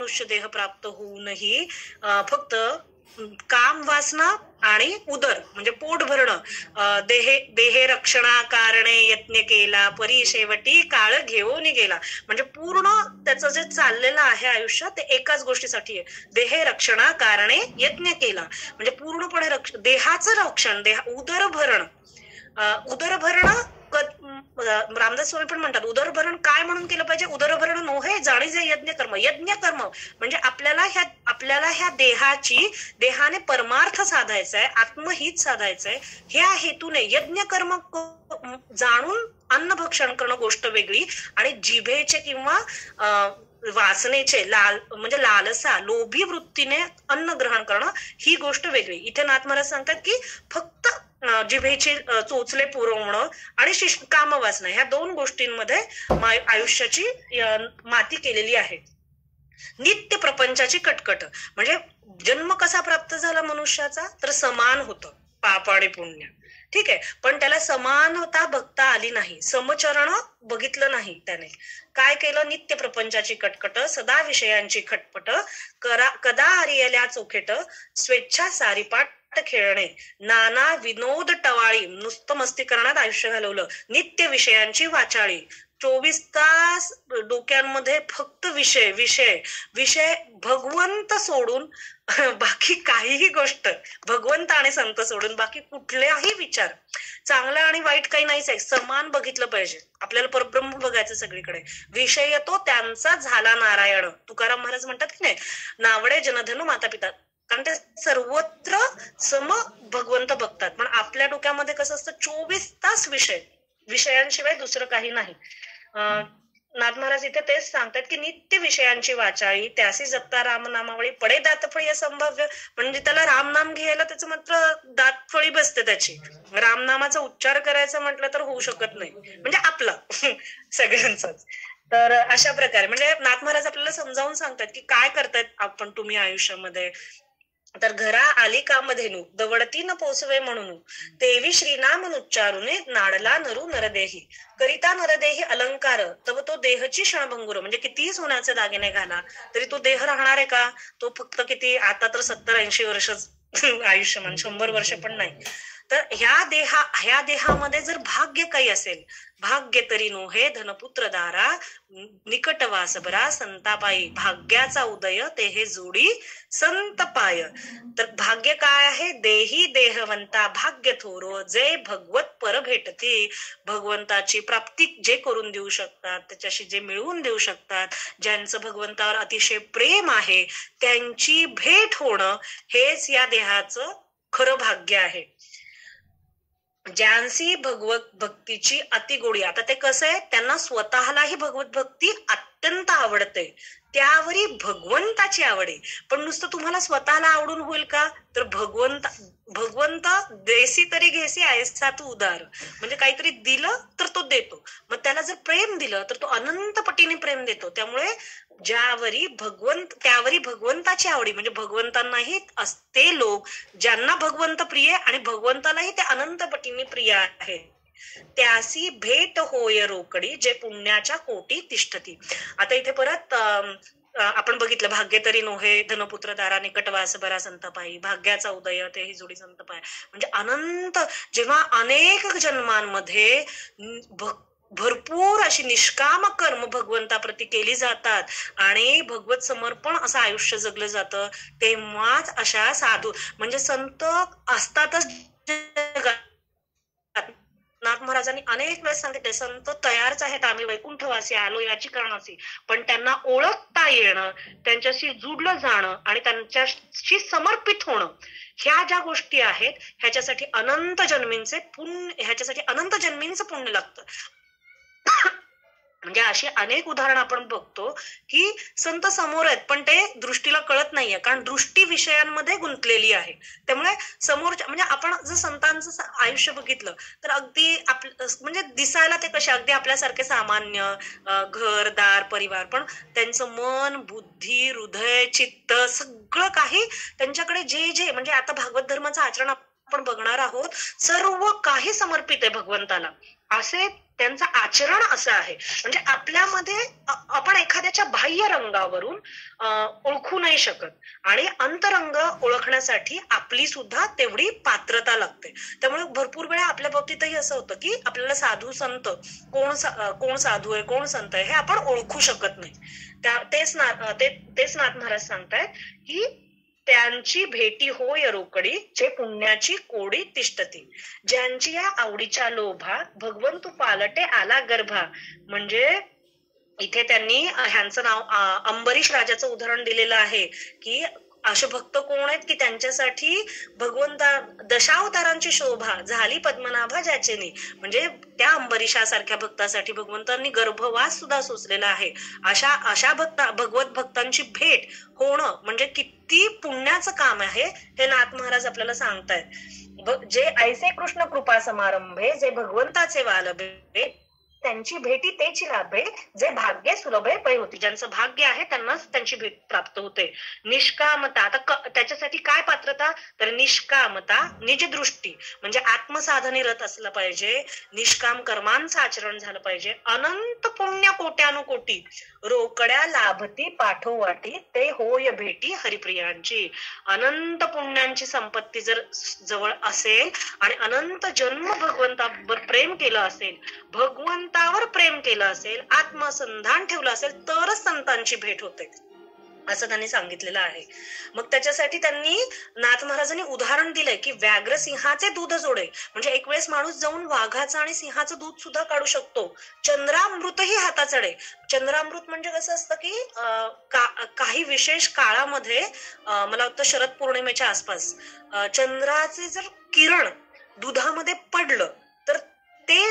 मनुष्य देह प्राप्त होऊनही फक्त काम वासना आणि उदर म्हणजे पोट भरणं देहे रक्षणा कारणे यत्न केला परी शेवटी काळ घेऊन गेला. म्हणजे पूर्ण त्याचं जे चाललेलं आहे आयुष्य ते एकाच गोष्टीसाठी आहे, देहे रक्षणा कारणे यत्न केला. म्हणजे पूर्णपणे देहाचं रक्षण, उदरभरण. उदरभरण रामदास स्वामी पण म्हणतात उदरभरण काय म्हणून केलं पाहिजे, उदरभरण नोहे जाणीजे यज्ञ कर्म. यज्ञ कर्म म्हणजे आपल्याला ह्या देहाने परमार्थ साधायचा आहे, आत्महित साधायचंय. ह्या हेतूने यज्ञ कर्म जाणून अन्न भक्षण करणं गोष्ट वेगळी आणि जिभेचे किंवा वासनेचे म्हणजे लालसा लोभी वृत्तीने अन्न ग्रहण करणं ही गोष्ट वेगळी. इथे नाथ महाराज सांगतात की फक्त जिभेचे चोचले पुरवणं आणि कामवासना ह्या दोन गोष्टींमध्ये आयुष्याची माती केलेली आहे. नित्य प्रपंचाची कटकट म्हणजे जन्म कसा प्राप्त झाला मनुष्याचा, तर समान होतं पाप आणि पुण्य, ठीक आहे. पण त्याला समानता बघता आली नाही, समचरण बघितलं नाही त्याने. काय केलं, नित्य प्रपंचाची कटकट, सदा विषयांची खटपट, कदा आर्यल्या चोखेट, स्वेच्छा सारीपाट खेळणे, नाना विनोद टवाळी, नुसतं मस्ती करण्यात आयुष्य घालवलं, नित्य विषयांची वाचाळी. 24 तास डोक्यांमध्ये फक्त विषय विषय विषय, भगवंत सोडून बाकी काहीही गोष्ट, भगवंत आणि संत सोडून बाकी कुठल्याही विचार, चांगला आणि वाईट काही नाहीच आहे, समान बघितलं पाहिजे. आपल्याला परब्रह्म बघायचं सगळीकडे. विषय तो त्यांचा झाला नारायण. तुकाराम महाराज म्हणतात की नाही, नावडे जनधन माता पिता, कारण ते सर्वत्र सम भगवंत बघतात. पण आपल्या डोक्यामध्ये कसं असतं, 24 तास विषयांशिवाय दुसरं काही नाही. नाथ महाराज इथे तेच सांगतात की नित्य विषयांची वाचाळी, त्यासी जगता रामनामावळी, पडे दातफळी असंभाव्य. म्हणजे त्याला रामनाम घ्यायला त्याचं मात्र दातफळी बसते त्याची. रामनामाचा उच्चार करायचा म्हटलं तर होऊ शकत नाही, म्हणजे आपला सगळ्यांचाच. तर अशा प्रकारे म्हणजे नाथ महाराज आपल्याला समजावून सांगतात की काय करतायत आपण तुम्ही आयुष्यामध्ये. तर घरा आली कामधेनू दवडती न पोचवे म्हणून, देवी श्रीनाम उच्चारुने नाडला नरू नरदेही, करिता नरदेही अलंकार तव तो देहची क्षणभंगुर. म्हणजे कितीही सोन्याचे दागिने घाला तरी तो देह राहणार आहे का, तो फक्त किती, आता तर 70-80 वर्ष आयुष्यमान, 100 वर्ष पण नाही. तर ह्या देहामध्ये जर भाग्य काही असेल, भाग्य तरी नोहे धनपुत्र दारा, निकटवास बरा संतापायी, भाग्याचा उदय ते हे जोडी संत पाय. तर भाग्य काय आहे, देही देहवंता भाग्य थोरो, जे भगवत पर भेटती. भगवंताची प्राप्ती जे करून देऊ शकतात, त्याच्याशी जे मिळवून देऊ शकतात, ज्यांचं भगवंतावर अतिशय प्रेम आहे, त्यांची भेट होणं हेच या देहाचं खरं भाग्य आहे. ज्यांची भगवत भक्तीची अतिगोडी, आता ते कसं आहे, त्यांना स्वतःलाही भगवत भक्ती अत्यंत आवडते, त्यावरी भगवंताची आवड आहे. पण नुसतं तुम्हाला स्वतःला आवडून होईल का, तर भगवंत देसी तरी घेसी ऐसा तू उदार. म्हणजे काहीतरी दिलं तर तो देतो, मग त्याला जर प्रेम दिलं तर तो अनंत पटीने प्रेम देतो. त्यामुळे त्यावरी भगवंताची आवडी, म्हणजे भगवंतांनाही असते लोक ज्यांना भगवंत प्रिय आणि भगवंतालाही ते अनंत पटीने प्रिय आहे, त्यासी भेट होय रोकडी, जे पुण्याच्या कोटी तिष्ठती. आता इथे परत आपण बघितलं, भाग्य तरी नोहे धनपुत्र दारा, निकटवास बरा संतपायी, भाग्याचा उदय ते ही जोडी संतपाय. म्हणजे अनंत, जेव्हा अनेक जन्मांमध्ये भरपूर अशी निष्काम कर्म भगवंताप्रती केली जातात आणि भगवत समर्पण असं आयुष्य जगलं जातं, तेव्हाच अशा साधू म्हणजे संत असतातच. नाथ महाराजांनी अनेक वेळेस सांगितले, संत तयारच आहेत, आम्ही वैकुंठवासी आलो याची कारणाची, पण त्यांना ओळखता येणं, त्यांच्याशी जुडलं जाणं आणि त्यांच्याशी समर्पित होणं, ह्या ज्या गोष्टी आहेत ह्याच्यासाठी अनंत जन्मींचं पुण्य लागतं. म्हणजे अशी अनेक उदाहरणं आपण बघतो की संत समोर आहेत पण ते दृष्टीला कळत नाहीये, कारण दृष्टी विषयांमध्ये गुंतलेली आहे. त्यामुळे समोरच्या, म्हणजे आपण जर संतांचं आयुष्य बघितलं तर अगदी म्हणजे दिसायला ते कसे अगदी आपल्यासारखे सामान्य, घरदार परिवार, पण त्यांचं मन, बुद्धी, हृदय, चित्त सगळं काही त्यांच्याकडे जे म्हणजे आता भागवत धर्माचं आचरण आपण बघणार आहोत सर्व काही समर्पित आहे भगवंताला, असे त्यांचं आचरण असं आहे. म्हणजे आपल्यामध्ये आपण एखाद्याच्या बाह्य रंगावरून ओळखू नाही शकत, आणि अंतरंग ओळखण्यासाठी आपली सुद्धा तेवढी पात्रता लागते. त्यामुळे भरपूर वेळा आपल्या बाबतीतही असं होतं की आपल्याला साधू संत कोण साधू आहे कोण संत आहे हे आपण ओळखू शकत नाही. तेच नाथ महाराज सांगतायत की त्यांची भेटी होय रोकडी, जे पुण्याची कोडी तिष्ठती, ज्यांची या आवडीच्या लोभा भगवंतू पालटे आला गर्भा. म्हणजे इथे त्यांनी ह्यांचं नाव अंबरीश राजाचं उदाहरण दिलेलं आहे की असे भक्त कोण आहेत की त्यांच्यासाठी भगवंता दशावतारांची शोभा झाली पद्मनाभा ज्याचेनी. म्हणजे त्या अंबरीशासारख्या भक्तासाठी भगवंतांनी गर्भवास सुद्धा सोसलेला आहे. अशा भगवत भक्तांची भेट होणं म्हणजे किती पुण्याचं काम आहे हे नाथ महाराज आपल्याला सांगतायत. जे ऐसे कृष्ण कृपा समारंभे, जे भगवंताचे वालभे, त्यांची भेटी तेची लाभे, जे भाग्य सुलभे पै होती. ज्यांचं भाग्य आहे त्यांनाच त्यांची भेट प्राप्त होते. निष्कामता, आता त्याच्यासाठी काय पात्रता, तर निष्कामता, निजदृष्टी म्हणजे आत्मसाधने रत असलं पाहिजे, निष्काम कर्मांचं आचरण झालं पाहिजे, अनंत पुण्य कोट्यानुकोटी रोकड्या लाभती पाठोवाटी, ते होय भेटी हरिप्रियांची. अनंत पुण्यांची संपत्ती जर जवळ असेल आणि अनंत जन्म भगवंतावर प्रेम केलं असेल, भगवंतावर प्रेम केलं असेल, आत्मसंधान ठेवलं असेल, तरच संतांची भेट होते असं त्यांनी सांगितलेलं आहे. मग त्याच्यासाठी त्यांनी नाथ महाराजांनी उदाहरण दिलंय की व्याघ्र सिंहाचे दूध जोडे. म्हणजे एक वेळेस माणूस जाऊन वाघाचं आणि सिंहाचं दूध सुद्धा काढू शकतो. चंद्रामृतही हाताचढे. चंद्रामृत म्हणजे कसं असतं की काही विशेष काळामध्ये मला वाटतं शरद पौर्णिमेच्या आसपास चंद्राचे जर किरण दुधामध्ये पडलं तर ते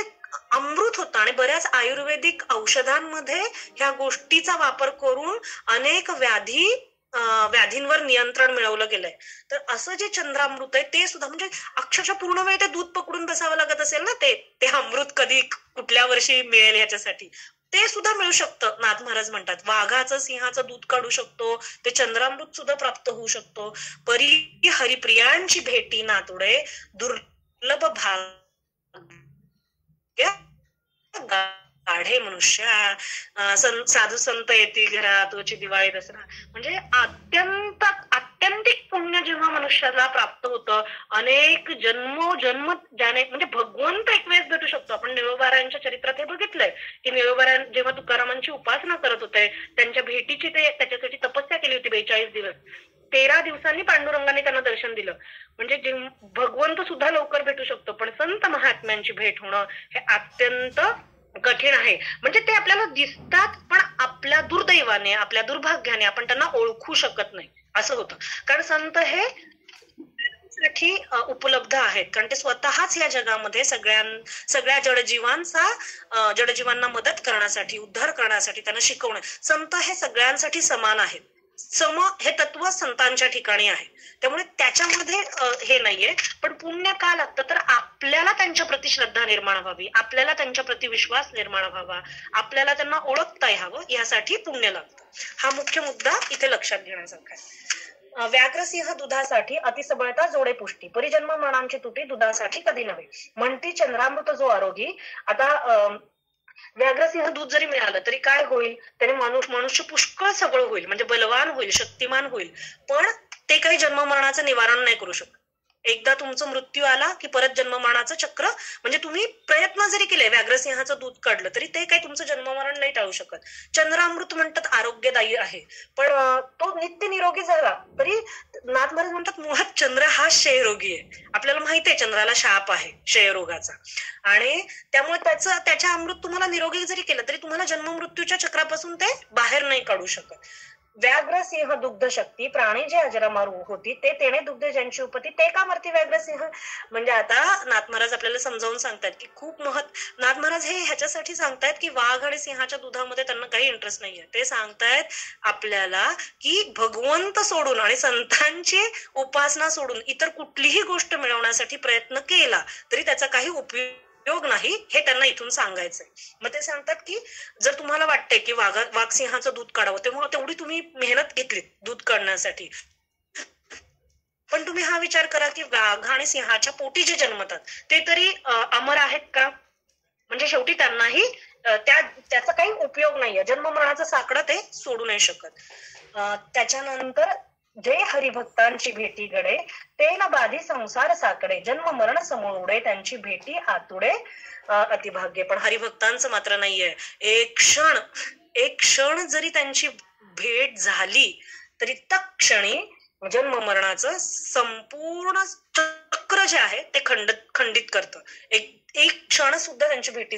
अमृत होतं. आणि बऱ्याच आयुर्वेदिक औषधांमध्ये ह्या गोष्टीचा वापर करून अनेक व्याधींवर नियंत्रण मिळवलं गेलंय. तर असं जे चंद्रामृत आहे ते सुद्धा म्हणजे अक्षरशः पूर्ण वेळ ते दूध पकडून बसावं लागत असेल ना, ते अमृत कधी कुठल्या वर्षी मिळेल ह्याच्यासाठी, ते सुद्धा मिळू शकतं. नाथ महाराज म्हणतात वाघाचं सिंहाचं दूध काढू शकतो, ते चंद्रामृत सुद्धा प्राप्त होऊ शकतो. परी हरिप्रियांची भेटी नातुडे, दुर्लभ गाढे मनुष्या, साधू संत येती घरात तुझी दिवाळी दसरा. म्हणजे अत्यंतिक पुण्य जेव्हा मनुष्याला प्राप्त होतं, अनेक जन्म ज्याने म्हणजे भगवंत एक वेळेस भेटू शकतो. आपण निळोबारायांच्या चरित्रात हे बघितलंय की निळोबाराय जेव्हा तुकारामांची उपासना करत होते, त्यांच्या भेटीची ते त्याच्यासाठी तपस्या केली होती 42 दिवस. 13 दिवसांनी पांडुरंगाने त्यांना दर्शन दिलं. म्हणजे भगवंत सुद्धा लवकर भेटू शकतो, पण संत महात्म्यांची भेट होणं हे अत्यंत कठीण आहे. म्हणजे ते आपल्याला दिसतात पण आपल्या दुर्दैवाने आपल्या दुर्भाग्याने आपण त्यांना ओळखू शकत नाही असं होतं. कारण संत हे साठी उपलब्ध आहेत, कारण ते स्वतःच या जगामध्ये सगळ्या जडजीवांना मदत करण्यासाठी उद्धार करण्यासाठी त्यांना शिकवणं. संत हे सगळ्यांसाठी समान आहेत. सम हे तत्व संतांच्या ठिकाणी आहे. त्यामुळे त्याच्यामध्ये हे नाहीये. पण पुण्य का लागतं, तर आपल्याला त्यांच्या प्रति श्रद्धा निर्माण व्हावी, आपल्याला त्यांच्या प्रति विश्वास निर्माण व्हावा, आपल्याला त्यांना ओळखता यावं, यासाठी पुण्य लागतं. हा मुख्य मुद्दा इथे लक्षात घेण्यासारखा आहे. व्याघ्रसिंह दुधासाठी अतिसबळता जोडे पुष्टी, परिजन्म मनांची तुटी दुधासाठी कधी नव्हे. म्हणती चंद्रामृत जो आरोगी. आता व्याघ्रसिंह दूध जरी मिळालं तरी काय होईल, त्याने मनुष्य पुष्कळ सगळं होईल, म्हणजे बलवान होईल, शक्तिमान होईल, पण ते काही जन्म मरणाचं निवारण नाही करू शकत. एकदा तुमचं मृत्यू आला की परत जन्ममरणाचं चक्र, म्हणजे तुम्ही प्रयत्न जरी केले व्याघ्रसिंहाचं दूध काढलं तरी ते काही तुमचं जन्ममरण नाही टाळू शकत. चंद्रामृत म्हणतात आरोग्यदायी आहे, पण तो नित्य निरोगी झाला तरी नाथ महाराज म्हणतात मुळात चंद्र हा क्षयरोगी आहे. आपल्याला माहिती आहे चंद्राला शाप आहे क्षयरोगाचा, आणि त्यामुळे त्याच्या अमृत तुम्हाला निरोगी जरी केलं तरी तुम्हाला जन्ममृत्यूच्या चक्रापासून ते बाहेर नाही काढू शकत. व्याघ्रसिंह दुग्ध शक्ती प्राणी जे अजरामारू होती, ते तेने दुग्ध ज्यांची उपती, ते का मरती व्याघ्रसिंह. म्हणजे आता नाथ महाराज आपल्याला समजावून सांगतात की नाथ महाराज हे ह्याच्यासाठी सांगतायत की वाघ आणि सिंहाच्या दुधामध्ये त्यांना काही इंटरेस्ट नाहीये. ते सांगतायत आपल्याला की भगवंत सोडून आणि संतांची उपासना सोडून इतर कुठलीही गोष्ट मिळवण्यासाठी प्रयत्न केला तरी त्याचा काही उपयोग नाही, हे त्यांना इथून सांगायचंय. मग ते सांगतात की जर तुम्हाला वाटतंय की वाघ सिंहाचं दूध काढावं, तेव्हा तेवढी तुम्ही मेहनत घेतली दूध काढण्यासाठी, पण तुम्ही हा विचार करा की वाघ आणि सिंहाच्या पोटी जे जन्मतात ते तरी अमर आहेत का? म्हणजे शेवटी त्यांनाही त्याचा काही उपयोग नाहीये, जन्म मरणाचं साकडं ते सोडू नाही शकत. त्याच्यानंतर जे हरिभक्तांची भेटी घडे ते न बाधी संसार साकडे, जन्म मरण समोर त्यांची भेटी आतुडे अतिभाग्य. पण हरिभक्तांचं मात्र नाहीये. एक क्षण जरी त्यांची भेट झाली तरी तत्क्षणी जन्म मरणाचं संपूर्ण चक्र जे आहे ते खंडित करतं. एक क्षण सुद्धा त्यांची भेट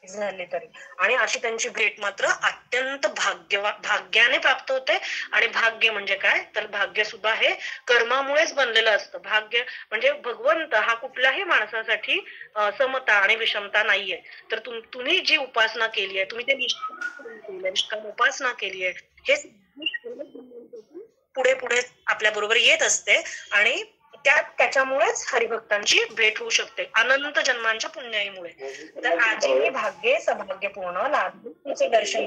झाली तरी. आणि अशी त्यांची भेट मात्र अत्यंत भाग्याने प्राप्त होते. आणि भाग्य म्हणजे काय, तर भाग्य सुद्धा हे कर्मामुळेच बनलेलं असतं. भाग्य म्हणजे भगवंत हा कुठल्याही माणसासाठी समता आणि विषमता नाहीये. तर तुम्ही जी उपासना केली आहे, तुम्ही ते निष्काम उपासना केली आहे, हे पुढे पुढे आपल्या बरोबर येत असते. आणि त्याच्यामुळेच हरिभक्तांची भेट होऊ शकते अनंत जन्मांच्या पुण्याईमुळे. तर आजी भाग्ये सौभाग्यपूर्ण लाभचे दर्शन,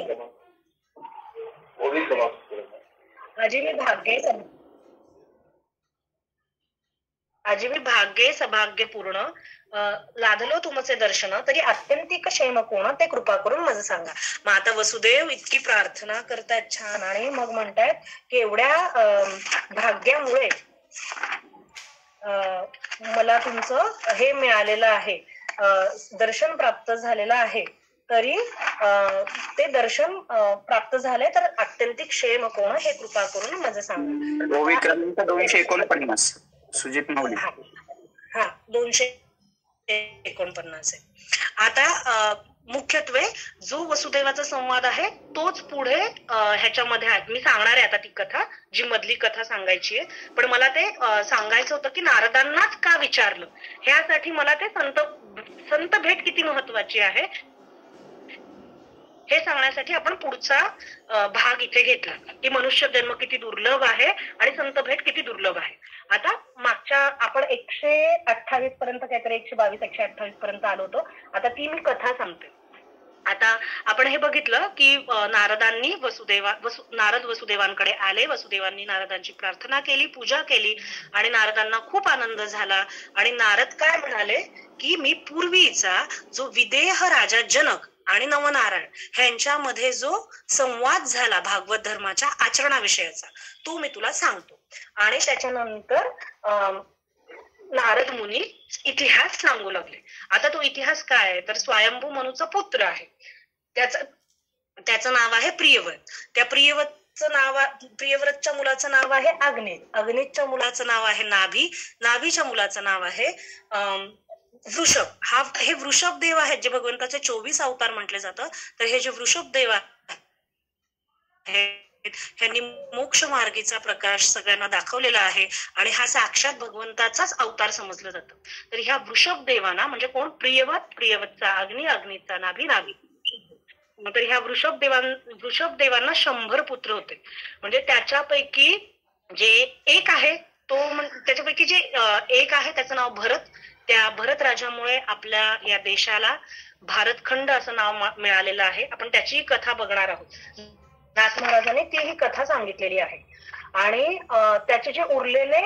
आजी मी भाग्ये सौभाग्यपूर्ण लादलो तुमचे दर्शन, तरी अत्यंतिक क्षेम कोण ते कृपा करून माझं सांगा. मग आता वसुदेव इतकी प्रार्थना करतायत छान, आणि मग म्हणतायत की एवढ्या भाग्यामुळे मला तुमचं हे मिळालेलं आहे, दर्शन प्राप्त झालेलं आहे. तरी ते दर्शन प्राप्त झाले तर अत्यंतिक क्षेम कोण हे कृपा करून माझं सांगा. 249 सुजित माऊली. हा 249 आहे. आता मुख्यत्वे जो वसुदेवाचा संवाद आहे तोच पुढे ह्याच्यामध्ये आहे. मी सांगणार आहे आता ती कथा, जी मधली कथा सांगायची आहे. पण मला ते सांगायचं होतं की नारदांनाच का विचारलं, ह्यासाठी मला ते संत भेट किती महत्वाची आहे हे सांगण्यासाठी आपण पुढचा भाग इथे घेतला की मनुष्य जन्म किती दुर्लभ आहे आणि संत भेट किती दुर्लभ आहे. आता मागच्या आपण 128 पर्यंत काहीतरी 122 128 पर्यंत आलो होतो. आता ती मी कथा सांगते. आता आपण हे बघितलं की नारदांनी नारद वसुदेवांकडे आले, वसुदेवांनी नारदांची प्रार्थना केली, पूजा केली आणि नारदांना खूप आनंद झाला. आणि नारद काय म्हणाले की मी पूर्वीचा जो विदेह राजा जनक आणि नवनारायण ह्यांच्यामध्ये जो संवाद झाला भागवत धर्माच्या आचरणाविषयीचा तो मी तुला सांगतो. आणि त्याच्यानंतर नारद मुनी इतिहास सांगू लागले. आता तो इतिहास काय आहे, तर स्वयंभू मनूचा पुत्र आहे, त्याचं नाव आहे प्रियव्रत. त्या प्रियव्रतच्या मुलाचं नाव आहे अग्नित, अग्नितच्या मुलाचं नाव आहे नाभी, नाभीच्या मुलाचं नाव आहे वृषभ. हे वृषभ देव आहेत जे भगवंताचे 24 अवतार म्हटले जातं. तर हे जे वृषभ देव आहेत ह्यांनी मोक्ष मार्गीचा प्रकाश सगळ्यांना दाखवलेला आहे आणि हा साक्षात भगवंताचाच अवतार समजलं जातं. तर ह्या वृषभ देवांना म्हणजे कोण, प्रियवतचा अग्नी, अग्नीचा नाभी, नाभी. तर ह्या वृषभ देवांना 100 पुत्र होते. म्हणजे त्याच्यापैकी जे एक आहे तो त्याच्यापैकी जे एक आहे त्याचं नाव भरत. त्या भरत राजामुळे आपल्या या देशाला भारतखंड असं नाव मिळालेलं आहे. आपण त्याची कथा बघणार आहोत. नाथ महाराजांनी ती ही कथा सांगितलेली आहे. आणि त्याचे जे उरलेले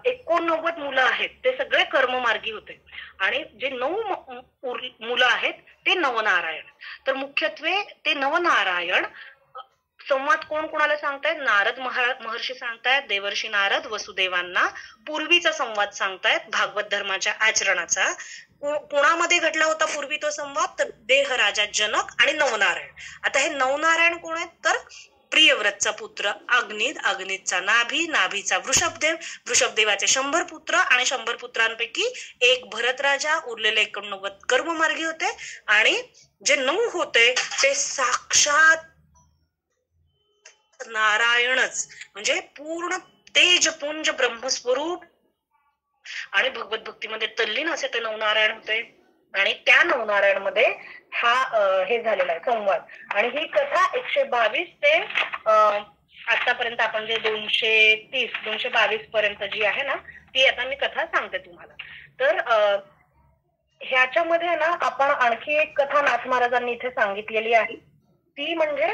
89 मुलं आहेत ते सगळे कर्ममार्गी होते. आणि जे 9 मुलं आहेत ते नवनारायण. तर मुख्यत्वे ते नवनारायण संवाद कोण कोणाला सांगतायत, नारद महर्षी सांगतायत, देवर्षी नारद वसुदेवांना पूर्वीचा संवाद सांगतायत भागवत धर्माच्या आचरणाचा. कोणामध्ये घडला होता पूर्वी तो संवाद, तर देह राजा जनक आणि नवनारायण. आता हे नवनारायण कोण आहेत, तर प्रियव्रतचा पुत्र अग्नित, अग्नितचा नाभी, नाभीचा वृषभदेव, वृषभदेवाचे 100 पुत्र आणि 100 पुत्रांपैकी एक भरत राजा, उरलेले 89 कर्ममार्गी होते. आणि जे 9 होते ते साक्षात नारायणच, म्हणजे पूर्ण तेजपुंज ब्रह्मस्वरूप आणि भगवत भक्तीमध्ये तल्लीन असे ते नवनारायण होते. आणि त्या नवनारायण मध्ये हा हे झालेला आहे संवाद. आणि ही कथा 122 ते आतापर्यंत आपण जे 222 पर्यंत जी आहे ना ती आता मी कथा सांगते तुम्हाला. तर ह्याच्यामध्ये ना आपण आणखी एक कथा नाथ महाराजांनी इथे सांगितलेली आहे. ती म्हणजे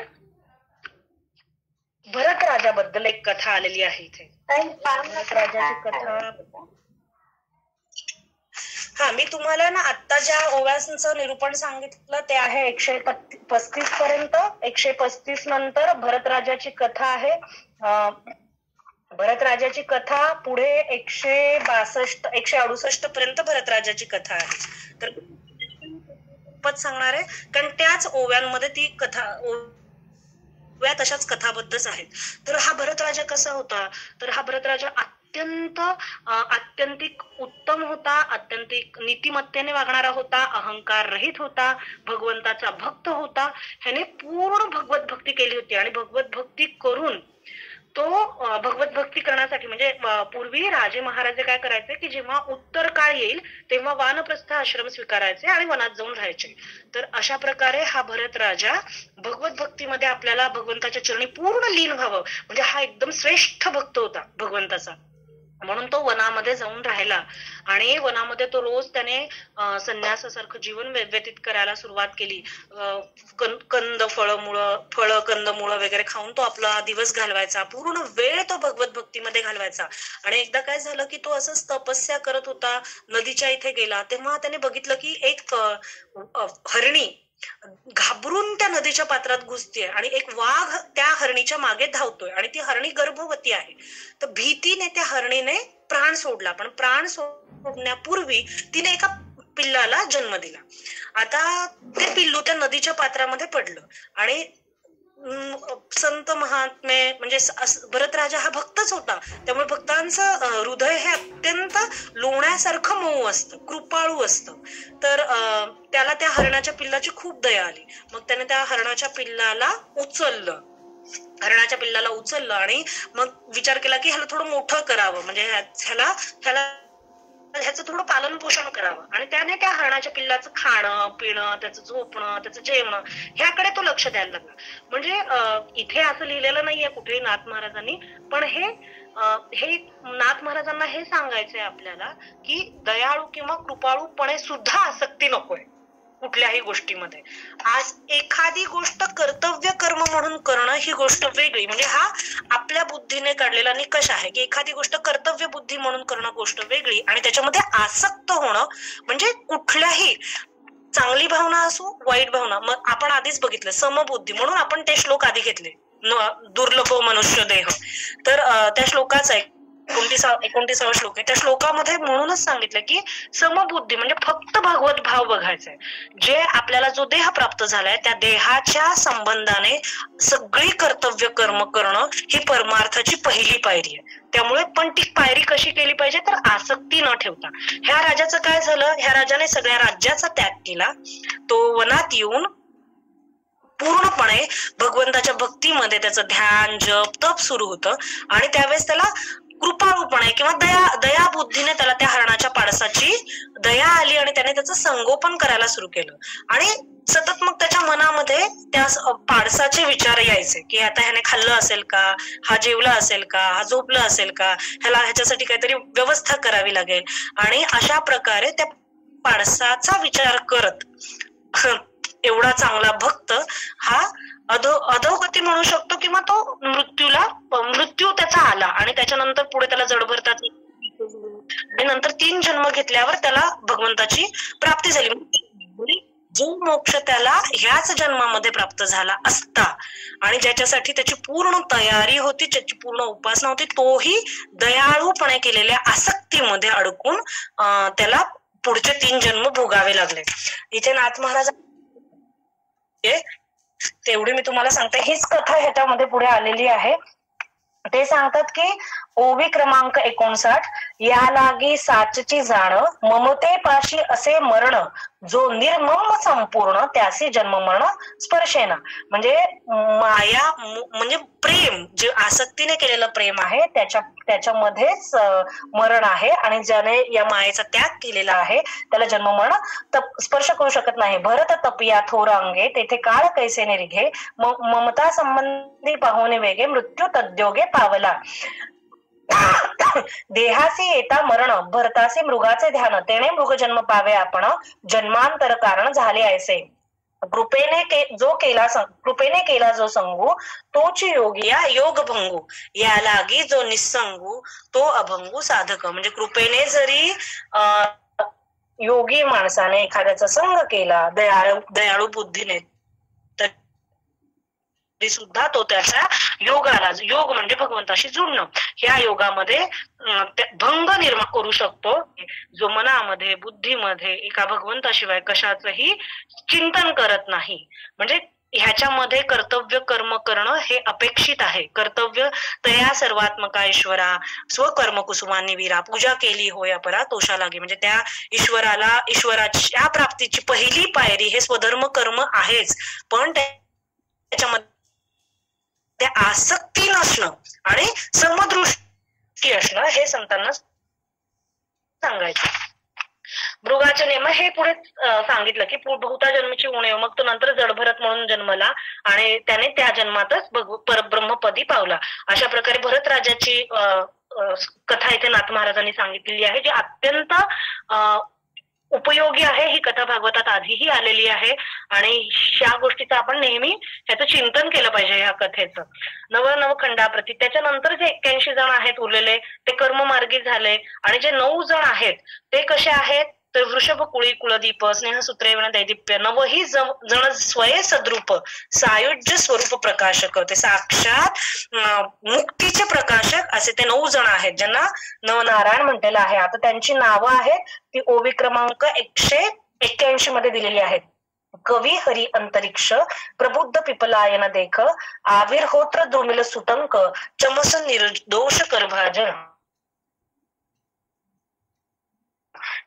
भरत राजाबद्दल एक कथा आलेली आहे इथे. भरत राजाची कथा. हा, मी तुम्हाला ना आता ज्या ओव्यांचं निरूपण सांगितलं ते आहे 135 पर्यंत. 135 नंतर भरत राजाची कथा आहे. भरत राजाची कथा पुढे 168 पर्यंत भरत राजाची कथा आहे. तर पद सांगणार आहे, कारण त्याच ओव्यांमध्ये ती कथा ओव्या तशाच कथाबद्धच आहेत. तर हा भरत राजा कसा होता, तर हा भरत राजा अत्यंतिक उत्तम होता, अत्यंतिक नीतिमत्तेने वागणारा होता, अहंकार रहित होता, भगवंताचा भक्त होता. ह्याने पूर्ण भगवत भक्ती केली होती आणि भगवत भक्ती करून तो भगवत भक्ती करण्यासाठी म्हणजे पूर्वी राजे महाराजे काय करायचे की जेव्हा उत्तर काळ येईल तेव्हा वानप्रस्थ आश्रम स्वीकारायचे आणि वनात जाऊन राहायचे. तर अशा प्रकारे हा भरत राजा भगवत भक्तीमध्ये आपल्याला भगवंताच्या चरणी पूर्ण लीन व्हावं म्हणजे हा एकदम श्रेष्ठ भक्त होता भगवंताचा, म्हणून तो वनामध्ये जाऊन राहिला. आणि वनामध्ये तो रोज त्याने संन्यासासारखं जीवन व्यतीत करायला सुरुवात केली. फळ कंदमुळं वगैरे खाऊन तो आपला दिवस घालवायचा, पूर्ण वेळ तो भगवत भक्तीमध्ये घालवायचा. आणि एकदा काय झालं की तो असंच तपस्या करत होता, नदीच्या इथे गेला, तेव्हा त्याने बघितलं की एक हरणी घाबरून त्या नदीच्या पात्रात घुसतीये आणि एक वाघ त्या हरणीच्या मागे धावतोय आणि ती हरणी गर्भवती आहे. तर भीतीने त्या हरणीने प्राण सोडला, पण प्राण सोडण्यापूर्वी तिने एका पिल्लाला जन्म दिला. आता ते पिल्लू त्या नदीच्या पात्रामध्ये पडलं आणि संत महात्मे म्हणजे भरत राजा हा भक्तच होता, त्यामुळे भक्तांचं हृदय हे अत्यंत लोण्यासारखं मऊ असतं, कृपाळू असतं. तर त्याला त्या हरणाच्या पिल्लाची खूप दया आली. मग त्याने त्या हरणाच्या पिल्लाला उचललं आणि मग विचार केला की ह्याला थोडं मोठं करावं, म्हणजे ह्याचं थोडं पालन पोषण करावं. आणि त्याने त्या हरणाच्या पिल्लाचं खाणं पिणं, त्याचं झोपणं, त्याचं जेवण ह्याकडे तो लक्ष द्यायला लागला. म्हणजे इथे असं लिहिलेलं नाहीये कुठेही नाथ महाराजांनी, पण हे नाथ महाराजांना हे सांगायचंय आपल्याला की दयाळू किंवा कृपाळूपणे सुद्धा आसक्ती नकोय कुठल्याही गोष्टीमध्ये. आज एखादी गोष्ट कर्तव्य कर्म म्हणून करणं ही गोष्ट वेगळी, म्हणजे हा आपल्या बुद्धीने काढलेला निकष आहे की एखादी गोष्ट कर्तव्य बुद्धी म्हणून करणं गोष्ट वेगळी आणि त्याच्यामध्ये आसक्त होणं म्हणजे कुठल्याही चांगली भावना असो वाईट भावना. मग आपण आधीच बघितलं समबुद्धी, म्हणून आपण ते श्लोक आधी घेतले, दुर्लभ मनुष्य देह. तर त्या श्लोकाचा 29वा श्लोक आहे. त्या श्लोकामध्ये म्हणूनच सांगितलं की समबुद्धी म्हणजे फक्त भगवत भाव बघायचाय. जे आपल्याला जो देह प्राप्त झालाय त्या देहाच्या संबंधाने सगळी कर्तव्य कर्म करणं ही परमार्थाची पहिली पायरी आहे. त्यामुळे पण ती पायरी कशी केली पाहिजे तर आसक्ती न ठेवता. ह्या राजाचं काय झालं, ह्या राजाने सगळ्या राज्याचा त्याग केला. तो वनात येऊन पूर्णपणे भगवंताच्या भक्तीमध्ये त्याचं ध्यान जप तप सुरू होतं आणि त्यावेळेस त्याला कृपाळूपणे किंवा दया बुद्धीने त्याला त्या हरणाच्या पाडसाची दया आली आणि त्याने त्याचं संगोपन करायला सुरू केलं. आणि सतत मग त्याच्या मनामध्ये त्या पाडसाचे विचार यायचे की आता ह्याने खाल्लं असेल का, हा जेवला असेल का, हा झोपला असेल का, ह्याच्यासाठी काहीतरी व्यवस्था करावी लागेल. आणि अशा प्रकारे त्या पाडसाचा विचार करत एवढा चांगला भक्त हा अधोगती म्हणू शकतो किंवा तो मृत्यू त्याचा आला आणि त्याच्यानंतर पुढे त्याला जडभरतात आणि नंतर 3 जन्म घेतल्यावर त्याला भगवंताची प्राप्ती झाली. जो मोक्ष त्याला ह्याच जन्मामध्ये प्राप्त झाला असता आणि ज्याच्यासाठी त्याची पूर्ण तयारी होती, ज्याची पूर्ण उपासना होती, तोही दयाळूपणे केलेल्या आसक्तीमध्ये अडकून त्याला पुढचे 3 जन्म भोगावे लागले. इथे नाथ महाराज तेवढी मी तुम्हाला सांगते, हीच कथा ह्याच्यामध्ये पुढे आलेली आहे. ते सांगतात की ओवी क्रमांक 59, या लागी साचची जाण ममते पाशी असे मरण, जो निर्मम संपूर्ण त्यासी जन्म मरण स्पर्शेना. म्हणजे माया म्हणजे प्रेम, जे आसक्तीने केलेलं प्रेम आहे त्याच्यामध्येच मरण आहे आणि ज्याने या मायेचा त्याग केलेला आहे त्याला जन्म मरण स्पर्श करू शकत नाही. भरत तपिया थोर अंगे तेथे काळ कैसे निघे, ममता संबंधी पाहुणे वेगे मृत्यू तद्योगे पावला. देहासी येता मरण भरतासी मृगाचे ध्यान, तेने मृग जन्म पावे आपण जन्मांतर कारण झाले ऐसे. कृपेने केला जो संगू तोच योगिया योग भंगू, या लागी जो निसंगू तो अभंगू साधक. म्हणजे कृपेने जरी योगी माणसाने एखाद्याचा संग केला दयाळू बुद्धीने तरी सुद्धा तो त्याच्या योगाला, योग म्हणजे भगवंताशी जुळणं, ह्या योगामध्ये भंग निर्माण करू शकतो जो मनामध्ये बुद्धीमध्ये एका भगवंताशिवाय कशाचंही चिंतन करत नाही. म्हणजे ह्याच्यामध्ये कर्तव्य कर्म करणं हे अपेक्षित आहे. कर्तव्य तया सर्वात्मका ईश्वरा स्वकर्म कुसुमांनी वीरा, पूजा केली होय अपरा तोषा लागे. म्हणजे त्या ईश्वराच्या प्राप्तीची पहिली पायरी हे स्वधर्म कर्म आहेच, पण त्याच्यामध्ये आसक्ती नसणं आणि समदृष्टी असणं हे संतांना सांगायचं. मृगाचे नियम हे पुढे सांगितलं की बहुता जन्मीची उणे, मग तो नंतर जडभरत म्हणून जन्मला आणि त्याने त्या जन्मातच परब्रह्मपदी पावला. अशा प्रकारे भरत राजाची कथा इथे नाथ महाराजांनी सांगितलेली आहे, जी अत्यंत उपयोगी आहे. ही कथा भागवतात आधीही आलेली आहे आणि ह्या गोष्टीचं आपण नेहमी ह्याचं चिंतन केलं पाहिजे. ह्या कथेचं नवखंडाप्रती त्याच्यानंतर जे 81 जण आहेत उरलेले ते कर्ममार्गी झाले आणि जे 9 जण आहेत ते कसे आहेत तर वृषभ कुळी कुलदीप स्नेहसूत्रे दैदिप्य नवही जण स्वये सद्रूप सायुज्य स्वरूप प्रकाशक. ते साक्षात मुक्तीचे प्रकाशक असे ते 9 जण आहेत ज्यांना नवनारायण म्हटलेलं आहे. आता त्यांची नावं आहेत ती ओवी क्रमांक 181 मध्ये दिलेली आहेत. कवी हरी अंतरिक्ष प्रबुद्ध पिपलायन देख आविर्होत्र द्रुमिल सुतंक चमस निर्दोष करभाजन.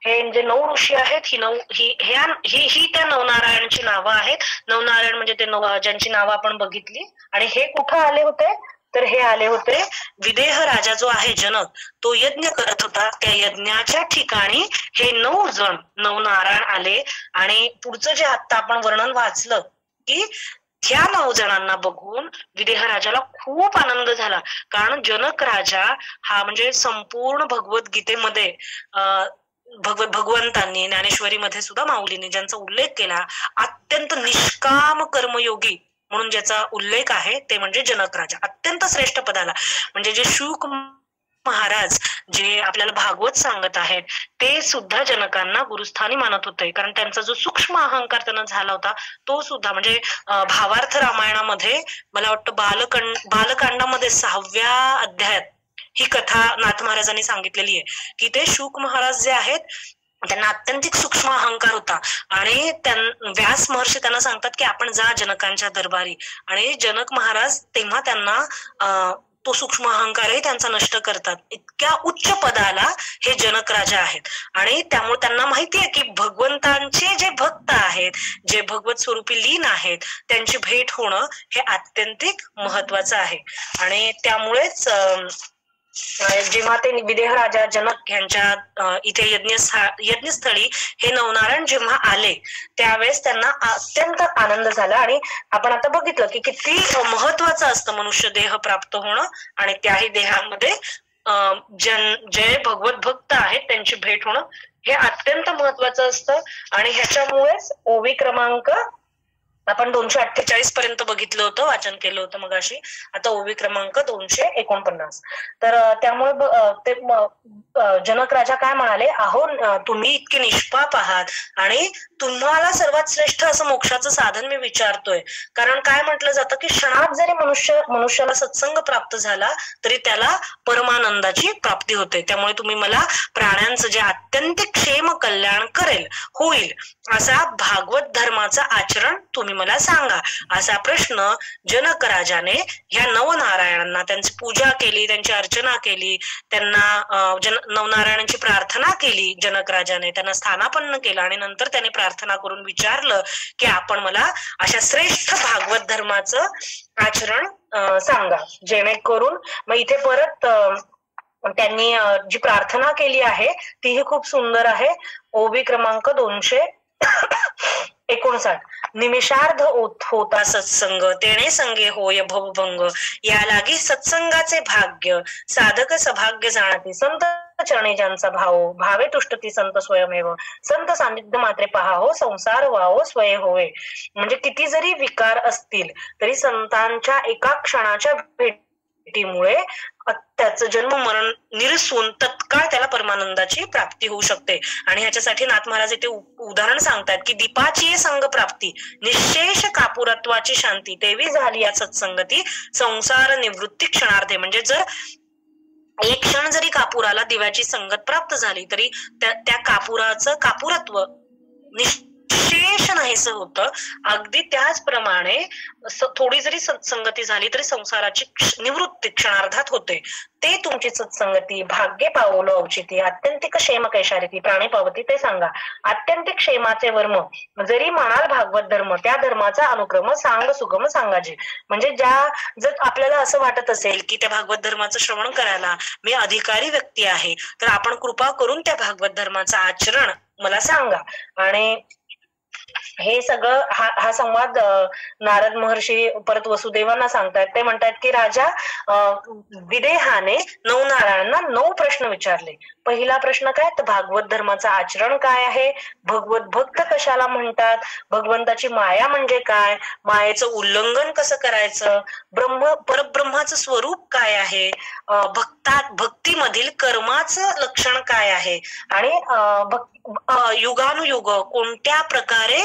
हे जे 9 ऋषी आहेत ही त्या नवनारायणची नावं आहेत. नवनारायण म्हणजे ते ज्यांची नावं आपण बघितली. आणि हे कुठं आले होते तर हे आले होते विदेह राजा जो आहे जनक, तो यज्ञ करत होता. त्या यज्ञाच्या ठिकाणी हे 9 जण नवनारायण आले. आणि पुढचं जे आता आपण वर्णन वाचलं की ह्या 9 जणांना बघून विदेह राजाला खूप आनंद झाला. कारण जनक राजा हा म्हणजे संपूर्ण भगवद्गीतेमध्ये भगवंतांनी ज्ञानेश्वरीमध्ये सुद्धा माऊलीने ज्यांचा उल्लेख केला अत्यंत निष्काम कर्मयोगी म्हणून ज्याचा उल्लेख आहे ते म्हणजे जनक राजा. अत्यंत श्रेष्ठ पदाला म्हणजे जे शुक महाराज जे आपल्याला भागवत सांगत आहेत ते सुद्धा जनकांना गुरुस्थानी मानत होते. कारण त्यांचा जो सूक्ष्म अहंकार त्यांना झाला होता तो सुद्धा म्हणजे भावार्थ रामायणामध्ये मला वाटतं बालकांडामध्ये 6व्या अध्यायात ही कथा नाथ महाराजांनी सांगितलेली आहे की ते शुक महाराज जे आहेत त्यांना अत्यंतिक सूक्ष्म अहंकार होता. आणि व्यास महर्षी त्यांना सांगतात की आपण जा जनकांच्या दरबारी. आणि जनक महाराज तेव्हा त्यांना तो सूक्ष्म अहंकारही त्यांचा नष्ट करतात. इतक्या उच्च पदाला हे जनक राजा आहेत. आणि त्यामुळे त्यांना माहितीये की भगवंतांचे जे भक्त आहेत जे भगवत स्वरूपी लीन आहेत त्यांची भेट होणं हे अत्यंतिक महत्वाचं आहे. आणि त्यामुळेच जेव्हा ते विदेह राजा जनक यांच्या इथे यज्ञस्थळी हे नवनारायण जेव्हा आले त्यावेळेस त्यांना अत्यंत आनंद झाला. आणि आपण आता बघितलं की किती महत्वाचं असतं मनुष्य देह प्राप्त होणं आणि त्याही देहामध्ये जे भगवत भक्त आहेत त्यांची भेट होणं हे अत्यंत महत्वाचं असतं. आणि ह्याच्यामुळेच ओवी क्रमांक आपण 248 पर्यंत बघितलं होतं, वाचन केलं होतं मगाशी. आता ओवी क्रमांक 249. तर त्यामुळे ते जनक राजा काय म्हणाले, अहो तुम्ही इतके निष्पाप आहात आणि तुम्हाला सर्वात श्रेष्ठ असं मोक्षाचं साधन मी विचारतोय. कारण काय म्हटलं जातं की क्षणात जरी मनुष्याला सत्संग प्राप्त झाला तरी त्याला परमानंदाची प्राप्ती होते. त्यामुळे तुम्ही मला प्राण्यांचं जे अत्यंतिक क्षेम कल्याण होईल असा भागवत धर्माचं आचरण तुम्ही मला सांगा, असा प्रश्न जनक राजाने ह्या नवनारायणांना त्यांची पूजा केली, त्यांची अर्चना केली, त्यांना नवनारायणांची प्रार्थना केली. जनक राजाने त्यांना स्थानापन्न केलं आणि नंतर त्याने प्रार्थना करून विचारलं की आपण मला अशा श्रेष्ठ भागवत धर्माचं आचरण सांगा जेणेकरून. मग इथे परत त्यांनी जी प्रार्थना केली आहे तीही खूप सुंदर आहे. ओवी क्रमांक 259. निमिषार्ध होता सत्संग तेणे संगे होय भवभंग, या लागी सत्संगाचे भाग्य साधक सभाग्य जाणते. संत चरणी ज्यांचा भाव भावे तुष्टती संत स्वयमेव संत सान्निध्य मात्रे पहावो संसार वावो स्वय होय. म्हणजे किती जरी विकार असतील तरी संतांच्या एका क्षणाच्या भेटीमुळे त्याचं जन्म मरण निरसून तत्काळ त्याला परमानंदाची प्राप्ती होऊ शकते. आणि ह्याच्यासाठी नाथ महाराज इथे उदाहरण सांगतात की दीपाची संग प्राप्ती निशेष कापुरत्वाची शांती तेवी झाली या सत्संगती संसार निवृत्ती क्षणार्धे. म्हणजे जर एक क्षण जरी कापुराला दिव्याची संगत प्राप्त झाली तरी त्या कापुराचं कापुरत्व निशेष नाहीस होतं. अगदी त्याचप्रमाणे थोडी जरी सत्संगती झाली तरी संसाराची निवृत्ती क्षणार्धात होते. ते तुमची सत्संगती भाग्य पावलो औचिती अत्यंतिक क्षेम कैशारिती प्राणी पावती ते सांगा. अत्यंतिक क्षेमाचे वर्म जरी म्हणाल भागवत धर्म त्या धर्माचा अनुक्रम सांग सुगम सांगाजे. म्हणजे जर आपल्याला असं वाटत असेल की त्या भागवत धर्माचं श्रवण करायला मी अधिकारी व्यक्ती आहे तर आपण कृपा करून त्या भागवत धर्माचं आचरण मला सांगा. आणि हे सगळं हा संवाद नारद महर्षी परत वसुदेवांना सांगतात. ते म्हणतात की राजा विदेहाने नवनारायणांना 9 प्रश्न विचारले. पहिला प्रश्न काय तर भागवत धर्माचं आचरण काय आहे, भगवत भक्त कशाला म्हणतात, भगवंताची माया म्हणजे काय, मायेचं उल्लंघन कसं करायचं, परब्रह्माचं स्वरूप काय आहे, भक्तीमधील कर्माचं लक्षण काय आहे आणि युगानुयुग कोणत्या प्रकारे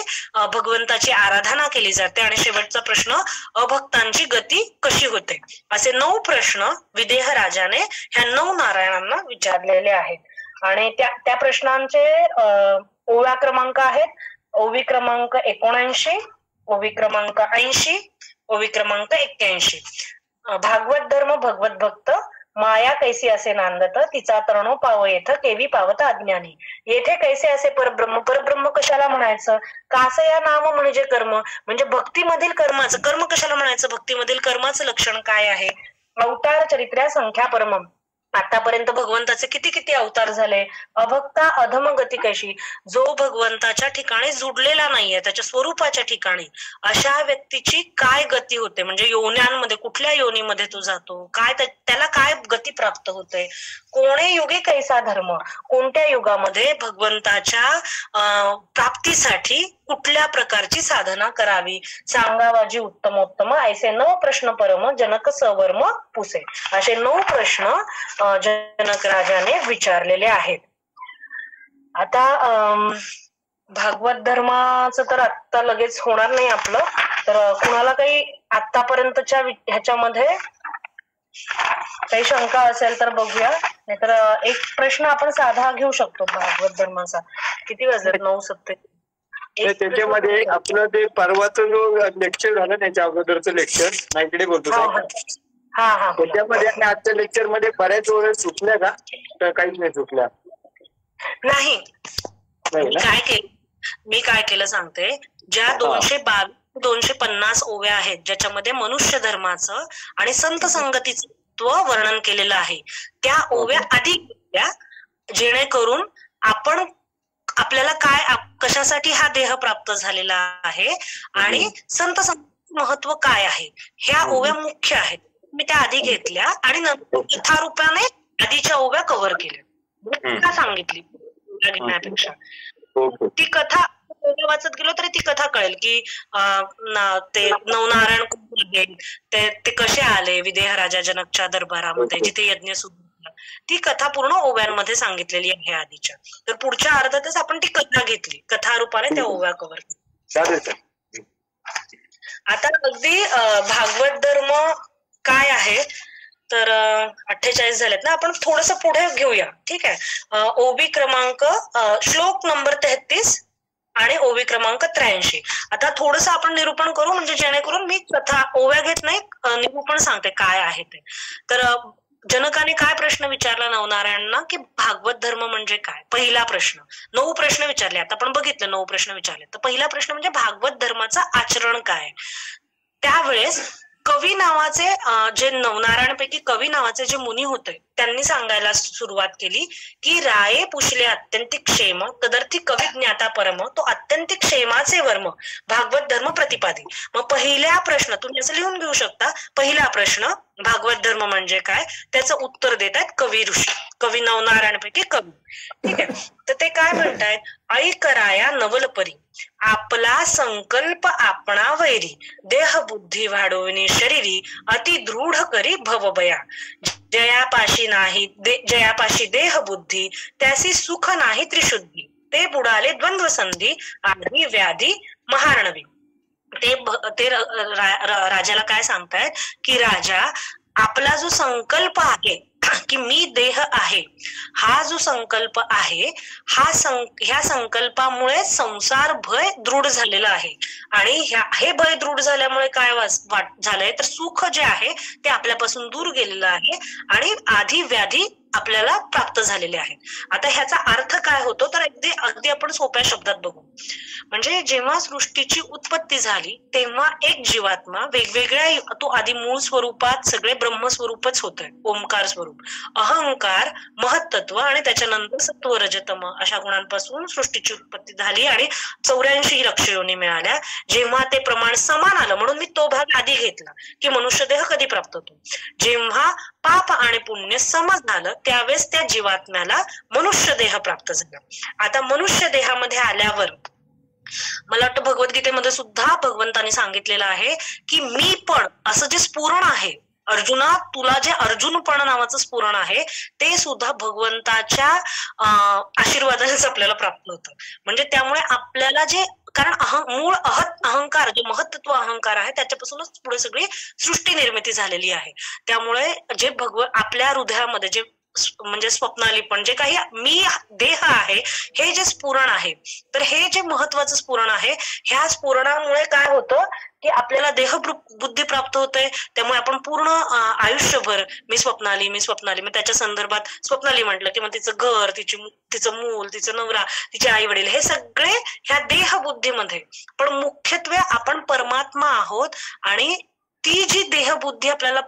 भगवंताची आराधना केली जाते आणि शेवटचा प्रश्न अभक्तांची गती कशी होते. असे 9 प्रश्न विदेह राजाने ह्या 9 नारायणांना विचारलेले आहेत. आणि त्या प्रश्नांचे ओव्या क्रमांक आहेत. ओवी क्रमांक 79, ओवी क्रमांक 80, ओवी क्रमांक 81. भागवत धर्म भगवत भक्त माया कैसी असे नांदत तिचा तरणो पाव येथ केवी पावत अज्ञानी. येथे कैसे असे परब्रह्म कशाला म्हणायचं, कास या नाम म्हणजे कर्म, म्हणजे भक्तीमधील कर्माचं कर्म कशाला म्हणायचं, भक्तीमधील कर्माचं लक्षण काय आहे. अवतार चरित्र्या संख्या परम आतापर्यंत भगवंताचे किती अवतार झाले. अभक्ता अधम गती कशी, जो भगवंताच्या ठिकाणी जुडलेला नाहीये त्याच्या स्वरूपाच्या ठिकाणी अशा व्यक्तीची काय गती होते, म्हणजे योन्यांमध्ये कुठल्या योनीमध्ये तो जातो, काय त्याला काय गती प्राप्त होते. कोणे युगे कैसा धर्म, कोणत्या युगामध्ये भगवंताच्या प्राप्तीसाठी कुठल्या प्रकारची साधना करावी. सांगावाजी उत्तमोत्तम ऐसे 9 प्रश्न परम जनक सवर्म पुसे. असे 9 प्रश्न जनक राजाने विचारलेले आहेत. आता भागवत धर्माचं तर आता लगेच होणार नाही आपलं, तर कुणाला काही आतापर्यंतच्या ह्याच्यामध्ये काही शंका असेल तर बघूया, नाहीतर एक प्रश्न आपण साधा घेऊ शकतो भागवत धर्माचा. किती वाजले 9:07. त्याच्यामध्ये आपलं ते परवाचं जो लेक्चर झालं त्याच्या अगोदरचं लेक्चर नाहीकडे बोलतो त्याच्यामध्ये आणि आजच्या लेक्चर मध्ये बऱ्याच वेळ चुकल्या का, तर काहीच नाही चुकल्या. नाही, मी काय केलं सांगते. ज्या 250 ओव्या आहेत ज्याच्यामध्ये मनुष्य धर्माचं आणि संत संगतीचं वर्णन केलेलं आहे त्या ओव्या अधिक घेतल्या, जेणेकरून आपल्याला काय कशासाठी हा देह प्राप्त झालेला आहे आणि संत संगतीचं महत्व काय आहे ह्या ओव्या मुख्य आहेत. मी त्या आधी घेतल्या आणि नंतर कथारूपाने आधीच्या ओव्या कव्हर केल्या सांगितली घेण्यापेक्षा. ती कथा वाचत गेलो तरी ती कथा कळेल की ते नवनारायण ते कसे आले विदेह राजा जनकच्या दरबारामध्ये जिथे यज्ञ सुरू झाला. ती कथा पूर्ण ओव्यांमध्ये सांगितलेली आहे आधीच्या. तर पुढच्या अर्धातच आपण ती कथा घेतली, कथारूपाने त्या ओव्या कव्हर केल्या. आता अगदी भागवत धर्म काय आहे तर 48 झालेत ना, आपण थोडस पुढे घेऊया. ठीक आहे. ओवी क्रमांक श्लोक नंबर 33 आणि ओवी क्रमांक 83. आता थोडस आपण निरूपण करू, म्हणजे जेणेकरून मी कथा ओव्या घेत नाही, निरूपण सांगते काय आहे ते. तर जनकाने काय प्रश्न विचारला नवनारायणांना की भागवत धर्म म्हणजे काय. पहिला प्रश्न, 9 प्रश्न विचारले. आता आपण बघितलं 9 प्रश्न विचारले. तर पहिला प्रश्न म्हणजे भागवत धर्माचं आचरण काय. त्यावेळेस कवी नावाचे जे नवनारायणपैकी कवी नावाचे जे मुनी होते त्यांनी सांगायला सुरुवात केली की राये पुशले अत्यंतिक क्षेम तदर्थी कवी ज्ञाता परम तो अत्यंतिक क्षेमाचे वर्म भागवत धर्म प्रतिपादी. मग पहिल्या प्रश्न तुम्ही असं लिहून घेऊ शकता. पहिला प्रश्न भागवत धर्म म्हणजे काय त्याचं उत्तर देत आहेत कवी ऋषी, कवी नवनारायणपैकी कवी. ठीक आहे. तर ते काय म्हणतायत, ऐक राया नवलपरी आपला संकल्प आपणा वैरी देह बुद्धी वाढविणी शरीरी अति दृढ करी भवबया जयापाशी देह बुद्धी त्यासी सुख नाही त्रिशुद्धी ते बुडाले द्वंद्व संधी आधी व्याधी महारणवी. ते राजाला काय सांगतायत की राजा आपला जो संकल्प आहे की मी देह आहे, हा जो संकल्प आहे ह्या संकल्पामुळे संसार भय दृढ झालेला आहे आणि हे भय दृढ झाल्यामुळे काय झालंय तर सुख जे आहे ते आपल्यापासून दूर गेलेलं आहे आणि आधी व्याधी आपल्याला प्राप्त झालेले आहेत. आता ह्याचा अर्थ काय होतो तर अगदी आपण सोप्या शब्दात बघू. म्हणजे जेव्हा सृष्टीची उत्पत्ती झाली तेव्हा एक जीवात्मा वेगवेगळ्या तो आधी मूळ स्वरूपात सगळे ब्रह्मस्वरूपच होते, ओंकार स्वरूप, अहंकार, महत्त्व आणि त्याच्यानंतर सत्व रजतम अशा गुणांपासून सृष्टीची उत्पत्ती झाली आणि 84 लक्ष योनी मिळाल्या. जेव्हा ते प्रमाण समान आलं म्हणून मी तो भाग आधी घेतला की मनुष्य देह कधी प्राप्त होतो, जेव्हा पाप आणि पुण्य सम झालं त्यावेळेस त्या जीवात्म्याला मनुष्य देह प्राप्त झाला. आता मनुष्य देहामध्ये आल्यावर मला वाटतं भगवद्गीतेमध्ये सुद्धा भगवंतांनी सांगितलेलं आहे की मी पण असं जे स्फुरण आहे अर्जुना, तुला जे अर्जुनपण नावाचं स्फुरण आहे ते सुद्धा भगवंताच्या आशीर्वादानेच आपल्याला प्राप्त होतं. म्हणजे त्यामुळे आपल्याला जे कारण मूळ अहंकार जो महत्त्व अहंकार आहे त्याच्यापासूनच पुढे सगळी सृष्टी निर्मिती झालेली आहे. त्यामुळे जे आपल्या हृदयामध्ये जे म्हणजे स्वप्नाली पण जे काही मी देह आहे हे जे स्फुरण आहे तर हे जे महत्वाचं स्फुरण आहे ह्या स्फुरणामुळे काय होतं की आपल्याला देह बुद्धी प्राप्त होते. त्यामुळे आपण पूर्ण आयुष्यभर मी स्वप्नाली मग त्याच्या संदर्भात स्वप्नाली म्हटलं की मग तिचं घर, तिचं मूल, तिचं नवरा, तिचे आई वडील हे सगळे ह्या देह बुद्धीमध्ये. पण मुख्यत्वे आपण परमात्मा आहोत आणि ती जी देहबुद्धी आपल्याला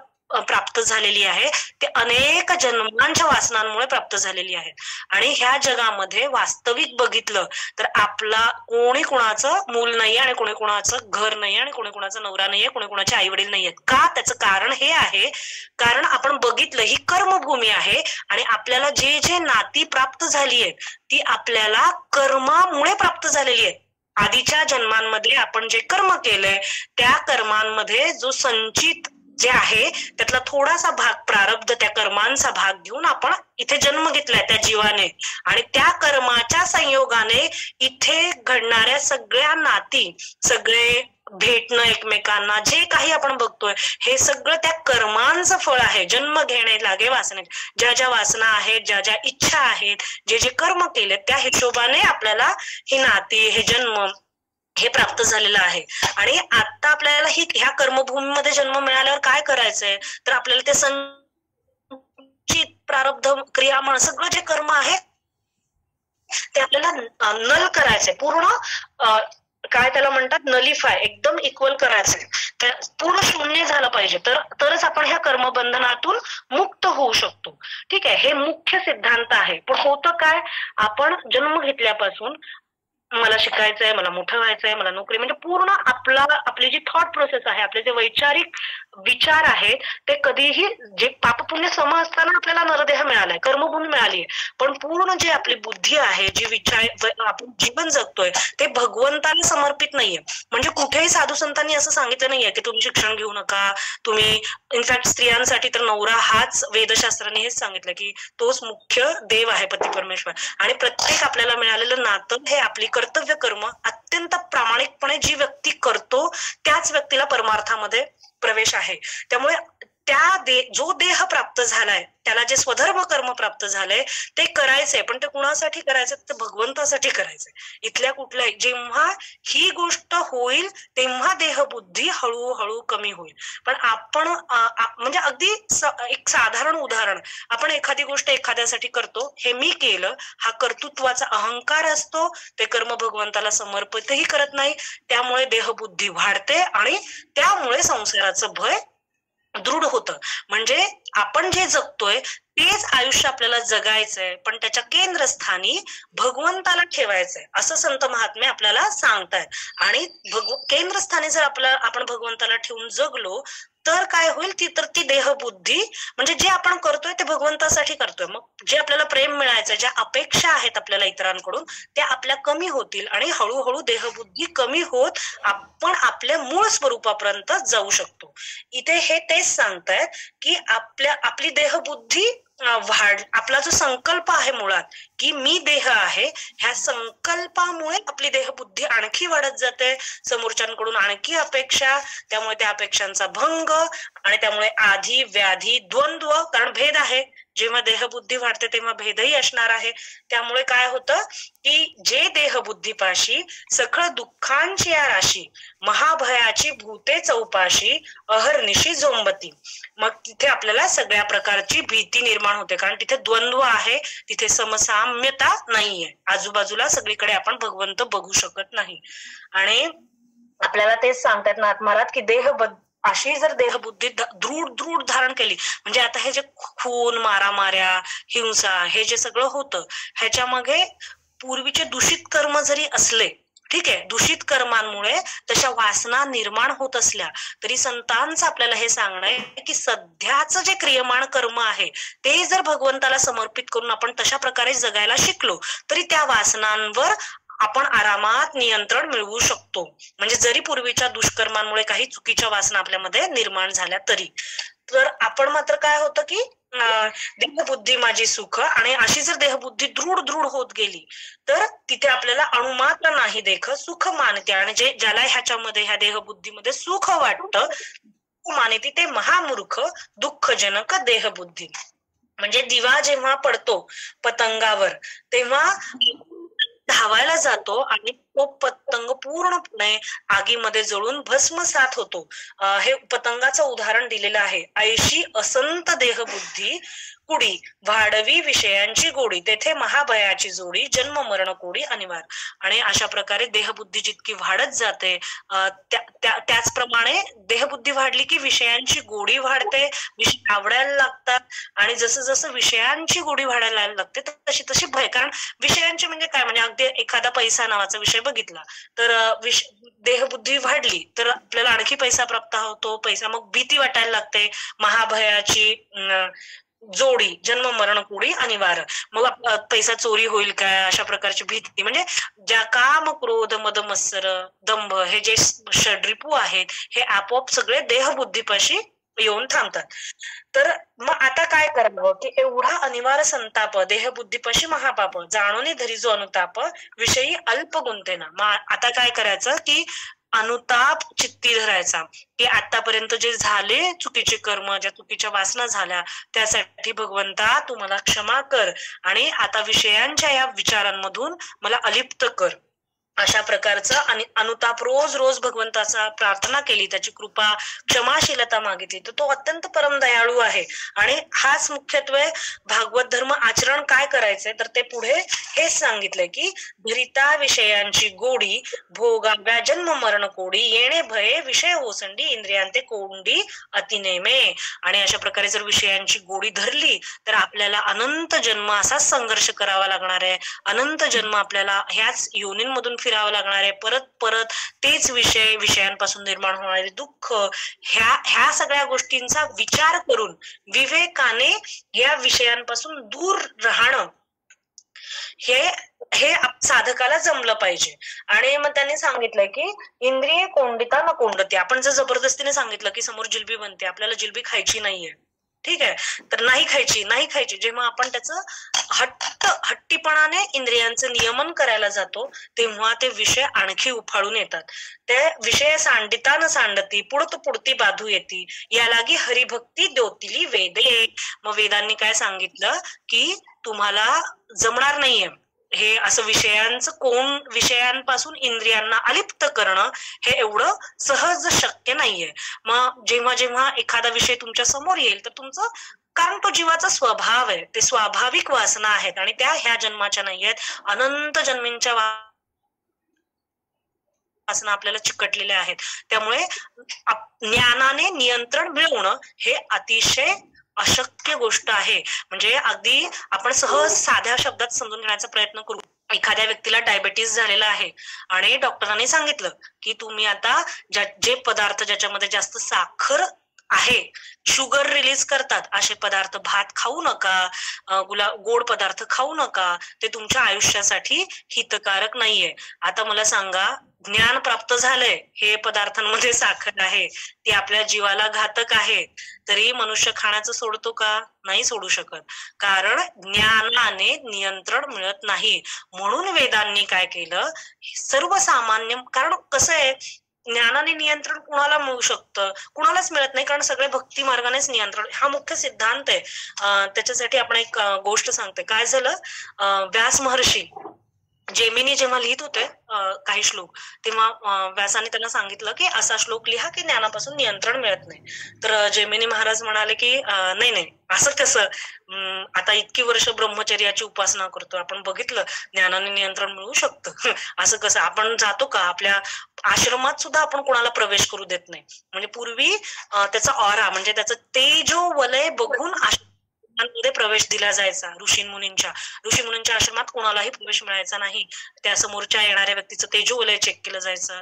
प्राप्त झालेली आहे ते अनेक जन्मांच्या वासनांमुळे प्राप्त झालेली आहे. आणि ह्या जगामध्ये वास्तविक बघितलं तर आपला कोणी कुणाचं मूल नाहीये आणि कोणी कुणाचं घर नाहीये आणि कोणी कुणाचा नवरा नाहीये, कोणी कुणाचे आई वडील नाहीयेत. का? त्याचं कारण हे आहे कारण आपण बघितलं ही कर्मभूमी आहे आणि आपल्याला जे जे नाती प्राप्त झाली आहेत ती आपल्याला कर्मामुळे प्राप्त झालेली आहे. आधीच्या जन्मांमध्ये आपण जे कर्म केलंय त्या कर्मांमध्ये जो संचित जे आहे त्यातला थोडासा भाग प्रारब्ध त्या कर्मांचा भाग घेऊन आपण इथे जन्म घेतलाय त्या जीवाने आणि त्या कर्माच्या संयोगाने इथे घडणाऱ्या सगळ्या नाती, सगळे भेटणं एकमेकांना जे काही आपण बघतोय हे सगळं त्या कर्मांचं फळ आहे. जन्म घेणे लागे वासने, ज्या ज्या वासना आहेत, ज्या ज्या इच्छा आहेत, जे जे कर्म केले त्या हिशोबाने आपल्याला ही नाती, हे जन्म हे प्राप्त झालेलं आहे. आणि आता आपल्याला ह्या कर्मभूमीमध्ये जन्म मिळाल्यावर काय करायचंय तर आपल्याला ते संचित प्रारब्ध क्रिया म्हण सगळं जे कर्म आहे ते आपल्याला नल करायचंय, पूर्ण काय त्याला म्हणतात नलिफाय, एकदम इक्वल करायचंय, पूर्ण शून्य झालं पाहिजे तरच आपण ह्या कर्मबंधनातून मुक्त होऊ शकतो. ठीक आहे, हे मुख्य सिद्धांत आहे. पण होतं काय, आपण जन्म घेतल्यापासून मला शिकायचंय, मला मोठं व्हायचंय, मला नोकरी, म्हणजे पूर्ण आपली जी थॉट प्रोसेस आहे, आपले जे वैचारिक विचार आहेत ते कधीही जे पापपुण्य सम असताना आपल्याला नरदेह मिळालाय, कर्मभूमी मिळाली आहे, पण पूर्ण जे आपली बुद्धी आहे, जी विचार आपण जीवन जगतोय ते भगवंताला समर्पित नाहीये. म्हणजे कुठेही साधू संतांनी असं सांगितलं नाहीये की तुम्ही शिक्षण घेऊ नका, तुम्ही इनफॅक्ट स्त्रियांसाठी तर नवरा हाच वेदशास्त्राने हेच सांगितलं की तोच मुख्य देव आहे, पती परमेश्वर. आणि प्रत्येक आपल्याला मिळालेलं नातं हे आपली कर्तव्य कर्म अत्यंत प्रामाणिकपणे जी व्यक्ती करतो त्याच व्यक्तीला परमार्थामध्ये प्रवेश आहे. त्यामुळे जो देह प्राप्त झालाय त्याला जे स्वधर्म कर्म प्राप्त झालंय ते करायचंय, पण ते कुणासाठी करायचं ते भगवंतासाठी करायचंय. इथल्या कुठल्याही जेव्हा ही गोष्ट होईल तेव्हा देहबुद्धी हळूहळू कमी होईल. पण आपण म्हणजे अगदी एक साधारण उदाहरण, आपण एखादी गोष्ट एखाद्यासाठी करतो, हे मी केलं, हा कर्तृत्वाचा अहंकार असतो, ते कर्म भगवंताला समर्पितही करत नाही, त्यामुळे देहबुद्धी वाढते आणि त्यामुळे संसाराचं भय दृढ होतं. म्हणजे आपण जे जगतोय तेच आयुष्य आपल्याला जगायचंय, पण त्याच्या केंद्रस्थानी भगवंताला ठेवायचंय असं संत महात्मे आपल्याला सांगतायत. आणि केंद्रस्थानी जर आपण भगवंताला ठेवून जगलो तर काय होईल, ती देहबुद्धी म्हणजे जे आपण करतोय ते भगवंतासाठी करतोय. मग जे आपल्याला प्रेम मिळायचं, ज्या अपेक्षा आहेत आपल्याला इतरांकडून, त्या आपल्या कमी होतील आणि हळूहळू देहबुद्धी कमी होत आपण आपल्या मूळ स्वरूपापर्यंत जाऊ शकतो. इथे हे तेच सांगतायत की आपली देहबुद्धी आपला जो संकल्प आहे मुळात की मी देह आहे, ह्या संकल्पामुळे आपली देहबुद्धी आणखी वाढत जाते, समोरच्यांकडून आणखी अपेक्षा, त्यामुळे त्या अपेक्षांचा भंग आणि त्यामुळे आधी व्याधी द्वंद्व, कारण भेद आहे, जेव्हा देहबुद्धी वाढते तेव्हा भेदही असणार आहे. त्यामुळे काय होतं की जे देहबुद्धीपाशी सकळ दुःखांची या राशी, महाभयाची भूते चौपाशी, अहर्निशी झोंबती, मग तिथे आपल्याला सगळ्या प्रकारची भीती निर्माण होते, कारण तिथे द्वंद्व आहे, तिथे समसाम्यता नाहीये, आजूबाजूला सगळीकडे आपण भगवंत बघू शकत नाही. आणि आपल्याला तेच सांगतात ना महाराज की अशी जर देहबुद्धी दृढ धारण केली, म्हणजे आता हे जे खून, मारामाऱ्या, हिंसा, हे जे सगळं होतं, ह्याच्या मागे पूर्वीचे दूषित कर्म जरी असले, ठीक आहे, दूषित कर्मांमुळे तशा वासना निर्माण होत असल्या तरी संतांचं आपल्याला हे सांगणं आहे की सध्याचं जे क्रियमाण कर्म आहे ते जर भगवंताला समर्पित करून आपण तशा प्रकारे जगायला शिकलो तरी त्या वासनांवर आपण आरामात नियंत्रण मिळवू शकतो. म्हणजे जरी पूर्वीच्या दुष्कर्मांमुळे काही चुकीच्या वासना आपल्यामध्ये निर्माण झाल्या तरी, तर आपण मात्र काय होतं की देहबुद्धी माझी सुख, आणि अशी जर देहबुद्धी दृढ होत गेली तर तिथे आपल्याला अणुमात्र नाही देख सुख मानते, आणि ज्याला ह्याच्यामध्ये ह्या देहबुद्धीमध्ये सुख वाटतं मानते ते महामूर्ख दुःखजनक देहबुद्धी. म्हणजे दिवा जेव्हा पडतो पतंगावर तेव्हा धावायला जातो आणि तो पतंग पूर्णपणे आगीमध्ये जळून भस्मसात होतो. हे पतंगाचं उदाहरण दिलेलं आहे. ऐशी असंत देहबुद्धी कुडी वाढवी विषयांची गोडी, तेथे महाभयाची जोडी जन्म मरण कोडी अनिवार्य. आणि अशा प्रकारे देहबुद्धी जितकी वाढत जाते त्याचप्रमाणे देहबुद्धी वाढली की विषयांची गोडी वाढते, विषय आवडायला लागतात, आणि जसं जसं विषयांची गोडी वाढायला लागते तशी तशी भय, कारण विषयांचे म्हणजे काय, म्हणजे अगदी एखादा पैसा नावाचा विषय बघितला तर देहबुद्धी वाढली तर आपल्याला आणखी पैसा प्राप्त होतो, पैसा मग भीती वाटायला लागते, महाभयाची जोडी जन्म मरण कोडी अनिवार्य, मग पैसा चोरी होईल काय, अशा प्रकारची भीती. म्हणजे ज्या काम क्रोध मद मत्सर दंभ हे जे षड्रिपू आहेत हे आपोआप सगळे देहबुद्धीपाशी येऊन थांबतात. तर मग आता काय करावं की एवढा अनिवार्य संताप देहबुद्धीपाशी महापाप, जाणून धरी जो अनुताप विषयी अल्प गुंतेना. मग आता काय करायचं की अनुताप चित्ती धरायचा की आतापर्यंत जे झाले चुकीचे कर्म, ज्या चुकीच्या वासना झाल्या त्यासाठी भगवंता तू मला क्षमा कर आणि आता विषयांच्या या विचारांमधून मला अलिप्त कर, अशा प्रकारचं आणि अनुताप रोज भगवंताचा प्रार्थना केली, त्याची कृपा क्षमाशीलता मागितली तर तो अत्यंत परम दयाळू आहे. आणि हाच मुख्यत्वे भागवत धर्म आचरण काय करायचंय तर ते पुढे हेच सांगितलंय की धरिता विषयांची गोडी भोगाव्या जन्म मरण कोडी येणे भये विषय ओसंडी इंद्रियांते कोंडी अतिनेमे. आणि अशा प्रकारे जर विषयांची गोडी धरली तर आपल्याला अनंत जन्म असा संघर्ष करावा लागणार आहे, अनंत जन्म आपल्याला ह्याच योनींमधून फिरावं लागणार आहे, परत तेच विषयांपासून निर्माण होणारे दुःख, ह्या सगळ्या गोष्टींचा विचार करून विवेकाने या विषयांपासून दूर राहणं हे साधकाला जमलं पाहिजे. आणि मग त्यांनी सांगितलंय की इंद्रिय कोंडिता न कोंडती. आपण जर जबरदस्तीने सांगितलं की समोर जिलबी बनते, आपल्याला जिलबी खायची नाहीये, ठीक आहे, तर नाही खायची, जेव्हा आपण त्याचं हट्टीपणाने इंद्रियांचं नियमन करायला जातो तेव्हा ते विषय आणखी उफाळून येतात. ते विषय सांडिता न सांडती पुढती बाधू येती या लागी हरिभक्ती द्योतिली वेदे. मग वेदांनी काय सांगितलं की तुम्हाला जमणार नाहीये हे असं विषयांपासून इंद्रियांना अलिप्त करणं हे एवढं सहज शक्य नाहीये. मग जेव्हा एखादा विषय तुमच्या समोर येईल तर तुमचं, कारण तो जीवाचा स्वभाव आहे, ते स्वाभाविक वासना आहेत आणि त्या ह्या जन्माच्या नाही आहेत, अनंत जन्मींच्या वासना आपल्याला चिकटलेल्या आहेत. त्यामुळे ज्ञानाने नियंत्रण मिळवणं हे अतिशय अशक्य गोष्ट आहे. म्हणजे अगदी आपण सहज साध्या शब्दात समजून घेण्याचा प्रयत्न करू. एखाद्या व्यक्तीला डायबिटीस झालेला आहे आणि डॉक्टरांनी सांगितलं की तुम्ही आता जे पदार्थ ज्याच्यामध्ये जास्त साखर आहे, शुगर रिलीज करतात असे पदार्थ, भात खाऊ नका, गोड पदार्थ खाऊ नका, ते तुमच्या आयुष्यासाठी हितकारक नाहीये. आता मला सांगा, ज्ञान प्राप्त झालंय, हे पदार्थांमध्ये साखर आहे, ती आपल्या जीवाला घातक आहे, तरी मनुष्य खाण्याचं सोडतो का? नाही सोडू शकत, कारण ज्ञानाने नियंत्रण मिळत नाही. म्हणून वेदांनी काय केलं, सर्वसामान्य, कारण कसं आहे, ज्ञानाने नियंत्रण कुणाला मिळू शकतं, कुणालाच मिळत नाही, कारण सगळे भक्ती मार्गानेच नियंत्रण, हा मुख्य सिद्धांत आहे. त्याच्यासाठी आपण एक गोष्ट सांगते. काय झालं, व्यास महर्षी जेमिनी जेव्हा लिहित होते काही श्लोक, तेव्हा व्यासाने त्यांना सांगितलं की असा श्लोक लिहा की ज्ञानापासून नियंत्रण मिळत नाही. तर जेमिनी महाराज म्हणाले की नाही नाही, असं कसं, आता इतकी वर्ष ब्रह्मचर्याची उपासना करतो आपण, बघितलं ज्ञानाने नियंत्रण मिळू शकतं, असं कसं, आपण जातो का, आपल्या आश्रमात सुद्धा आपण कोणाला प्रवेश करू देत नाही. म्हणजे पूर्वी त्याचा ऑरा, म्हणजे त्याचं तेजो वलय बघून मध्ये प्रवेश दिला जायचा. ऋषीमुनींच्या आश्रमात कोणालाही प्रवेश मिळायचा नाही. त्या समोरच्या येणाऱ्या व्यक्तीचं तेजोवलय चेक केलं जायचं.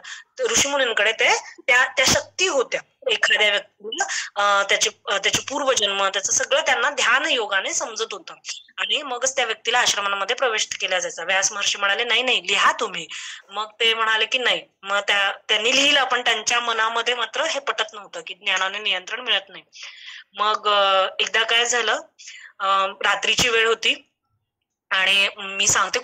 ऋषीमुनींकडे त्या शक्ती होत्या. एखाद्या व्यक्तीला त्याचे पूर्वजन्म, त्याचं सगळं त्यांना ध्यान योगाने समजत होतं, आणि मगच त्या व्यक्तीला आश्रमांमध्ये प्रवेश केला जायचा. व्यास महर्षी म्हणाले नाही नाही, लिहा तुम्ही. मग ते म्हणाले की नाही. मग त्यांनी लिहिलं, पण त्यांच्या मनामध्ये मात्र हे पटत नव्हतं की ज्ञानाने नियंत्रण मिळत नाही. मग एकदा काय झालं, रात्रीची वेळ होती, आणि मी सांगते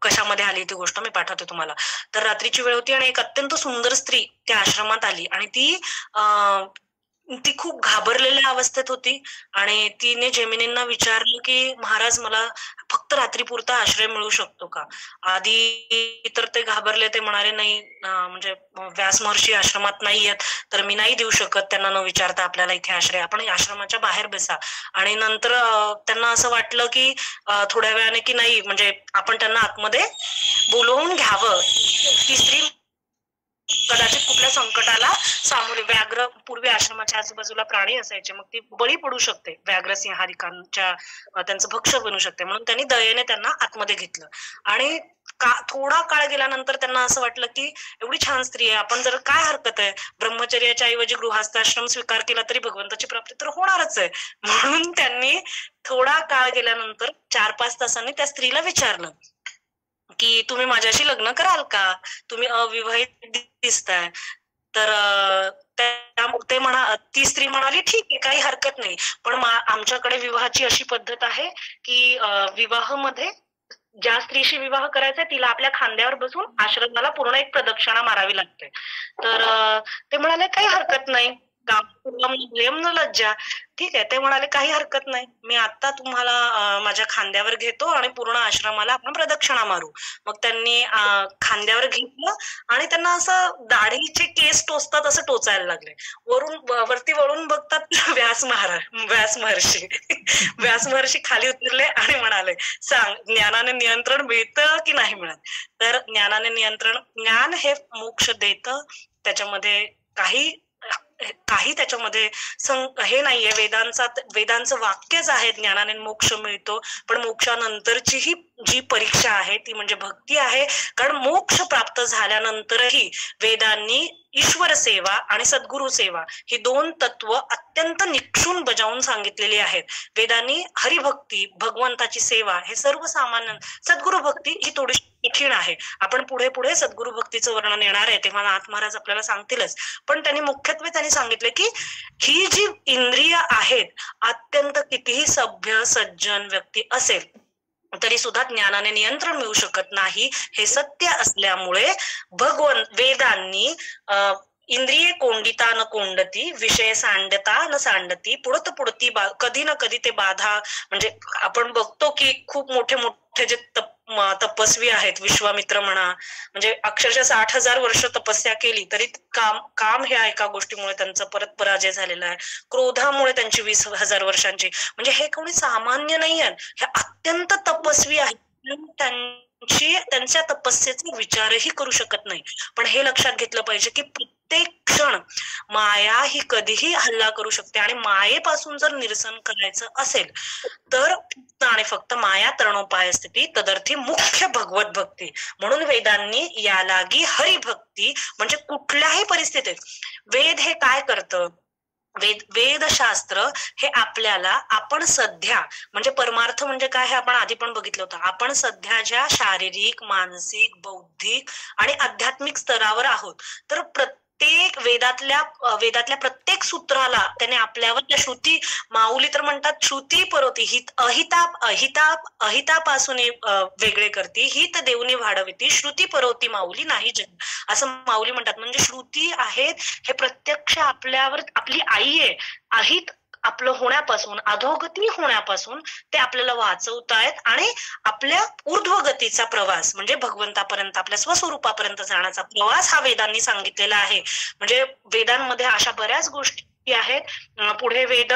कशामध्ये आली ती गोष्ट, मी पाठवते तुम्हाला. तर रात्रीची वेळ होती आणि एक अत्यंत सुंदर स्त्री त्या आश्रमात आली, आणि ती खूप घाबरलेल्या अवस्थेत होती. आणि तिने जेमिनींना विचारलं की महाराज, मला फक्त रात्रीपुरता आश्रय मिळू शकतो का? आधी तर ते घाबरले, ते म्हणाले नाही, म्हणजे व्यास महर्षी आश्रमात नाही आहेत, तर मी नाही देऊ शकत त्यांना न विचारता आपल्याला इथे आश्रय, आपण आश्रमाच्या बाहेर बसा. आणि नंतर त्यांना असं वाटलं की थोड्या वेळाने की नाही, म्हणजे आपण त्यांना आतमध्ये बोलवून घ्यावं. ती स्त्री कदाचित कुठल्या संकटाला सामोरे, व्याघ्र, पूर्वी आश्रमाच्या आजूबाजूला प्राणी असायचे, मग ती बळी पडू शकते, व्याघ्र सिंहारिकांच्या, त्यांचं भक्ष्य बनू शकते. म्हणून त्यांनी दयेने त्यांना आतमध्ये घेतलं. आणि थोडा काळ गेल्यानंतर त्यांना असं वाटलं की एवढी छान स्त्री आहे, आपण जर काय हरकत आहे, ब्रह्मचर्याच्या ऐवजी गृहस्थाश्रम स्वीकार केला तरी भगवंताची प्राप्ती तर होणारच आहे. म्हणून त्यांनी थोडा काळ गेल्यानंतर 4-5 तासांनी त्या स्त्रीला विचारलं की तुम्ही माझ्याशी लग्न कराल का? तुम्ही अविवाहित दिसताय. तर ती स्त्री म्हणाली ठीक आहे, काही हरकत नाही, पण आमच्याकडे विवाहाची अशी पद्धत आहे की विवाहामध्ये ज्या स्त्रीशी विवाह करायचा तिला आपल्या खांद्यावर बसून आश्रमाला पूर्ण एक प्रदक्षिणा मारावी लागते. तर ते म्हणाले काही हरकत नाही, लज्जा, ठीक आहे. ते म्हणाले काही हरकत नाही, मी आता तुम्हाला माझ्या खांद्यावर घेतो आणि पूर्ण आश्रमाला आपण प्रदक्षिणा मारू. मग त्यांनी खांद्यावर घेतलं आणि त्यांना असं दाढीचे केस टोचतात असं टोचायला लागले. वरती वळून बघतात व्यास महर्षी व्यास महर्षी खाली उतरले आणि म्हणाले, सांग, ज्ञानाने नियंत्रण मिळतं की नाही मिळत? तर ज्ञानाने नियंत्रण, ज्ञान हे मोक्ष देतं, त्याच्यामध्ये काही त्याच्यामध्ये हे नाहीये. वेदांचं वाक्यच आहे, ज्ञानाने मोक्ष मिळतो, पण मोक्षानंतरची जी परीक्षा आहे ती म्हणजे भक्ती आहे. कारण मोक्ष प्राप्त झाल्यानंतरही वेदांनी ईश्वर सेवा आणि सद्गुरु सेवा ही 2 तत्व अत्यंत निक्षून बजावून सांगितलेली आहेत. वेदांनी हरिभक्ती, भगवंताची सेवा हे सर्वसामान्य, सद्गुरु भक्ती ही थोडीशी कठीण आहे. आपण पुढे सद्गुरु भक्तीचं वर्णन येणार आहे तेव्हा नाथ महाराज आपल्याला सांगतीलच. पण त्यांनी सांगितले की ही जी इंद्रिय आहेत, अत्यंत कितीही सभ्य सज्जन व्यक्ती असेल तरी सुद्धा ज्ञानाने नियंत्रण मिळू शकत नाही. हे सत्य असल्यामुळे वेदांनी इंद्रिये कोंडिता न कोंडती, विषय सांडता न सांडती, पुढती कधी ना कधी ते बाधा. म्हणजे आपण बघतो की खूप मोठे जे तपस्वी आहेत, विश्वामित्र म्हणा, म्हणजे अक्षरशः 60,000 वर्ष तपस्या केली तरी काम ह्या एका गोष्टीमुळे त्यांचा परत पराजय झालेला आहे. क्रोधामुळे त्यांची 20,000 वर्षांची, म्हणजे हे कोणी सामान्य नाही आहेत, हे अत्यंत तपस्वी आहेत. त्यांच्या तपस्येचा विचारही करू शकत नाही. पण हे लक्षात घेतलं पाहिजे की प्रत्येक क्षण माया ही कधीही हल्ला करू शकते आणि मायेपासून जर निरसन करायचं असेल तर आणि फक्त माया तरणोपाय स्थिती तदर्थी मुख्य भगवत भक्ती. म्हणून वेदांनी यालागी हरिभक्ती म्हणजे कुठल्याही परिस्थितीत वेद हे काय करतं, वेदशास्त्र हे आपल्याला आपण सध्या म्हणजे परमार्थ म्हणजे काय हे आपण आधी पण बघितलं होतं. आपण सध्या ज्या शारीरिक, मानसिक, बौद्धिक आणि आध्यात्मिक स्तरावर आहोत तर प्रत्येक वेदातल्या प्रत्येक सूत्राला त्याने आपल्यावर त्या श्रुती माऊली तर म्हणतात श्रुती परोती अहितापासून वेगळे करती हित देवनी वाढविती श्रुती परोती माऊली नाही जग असं माऊली म्हणतात. म्हणजे श्रुती आहेत हे प्रत्यक्ष आपल्यावर आपली आई आहे. अहित आपलं होण्यापासून अधोगती होण्यापासून ते आपल्याला वाचवतायत आणि आपल्या ऊर्ध्वगतीचा प्रवास म्हणजे भगवंतापर्यंत आपल्या स्वस्वरूपापर्यंत जाण्याचा प्रवास हा वेदांनी सांगितलेला आहे. म्हणजे वेदांमध्ये अशा बऱ्याच गोष्टी आहेत. पुढे वेद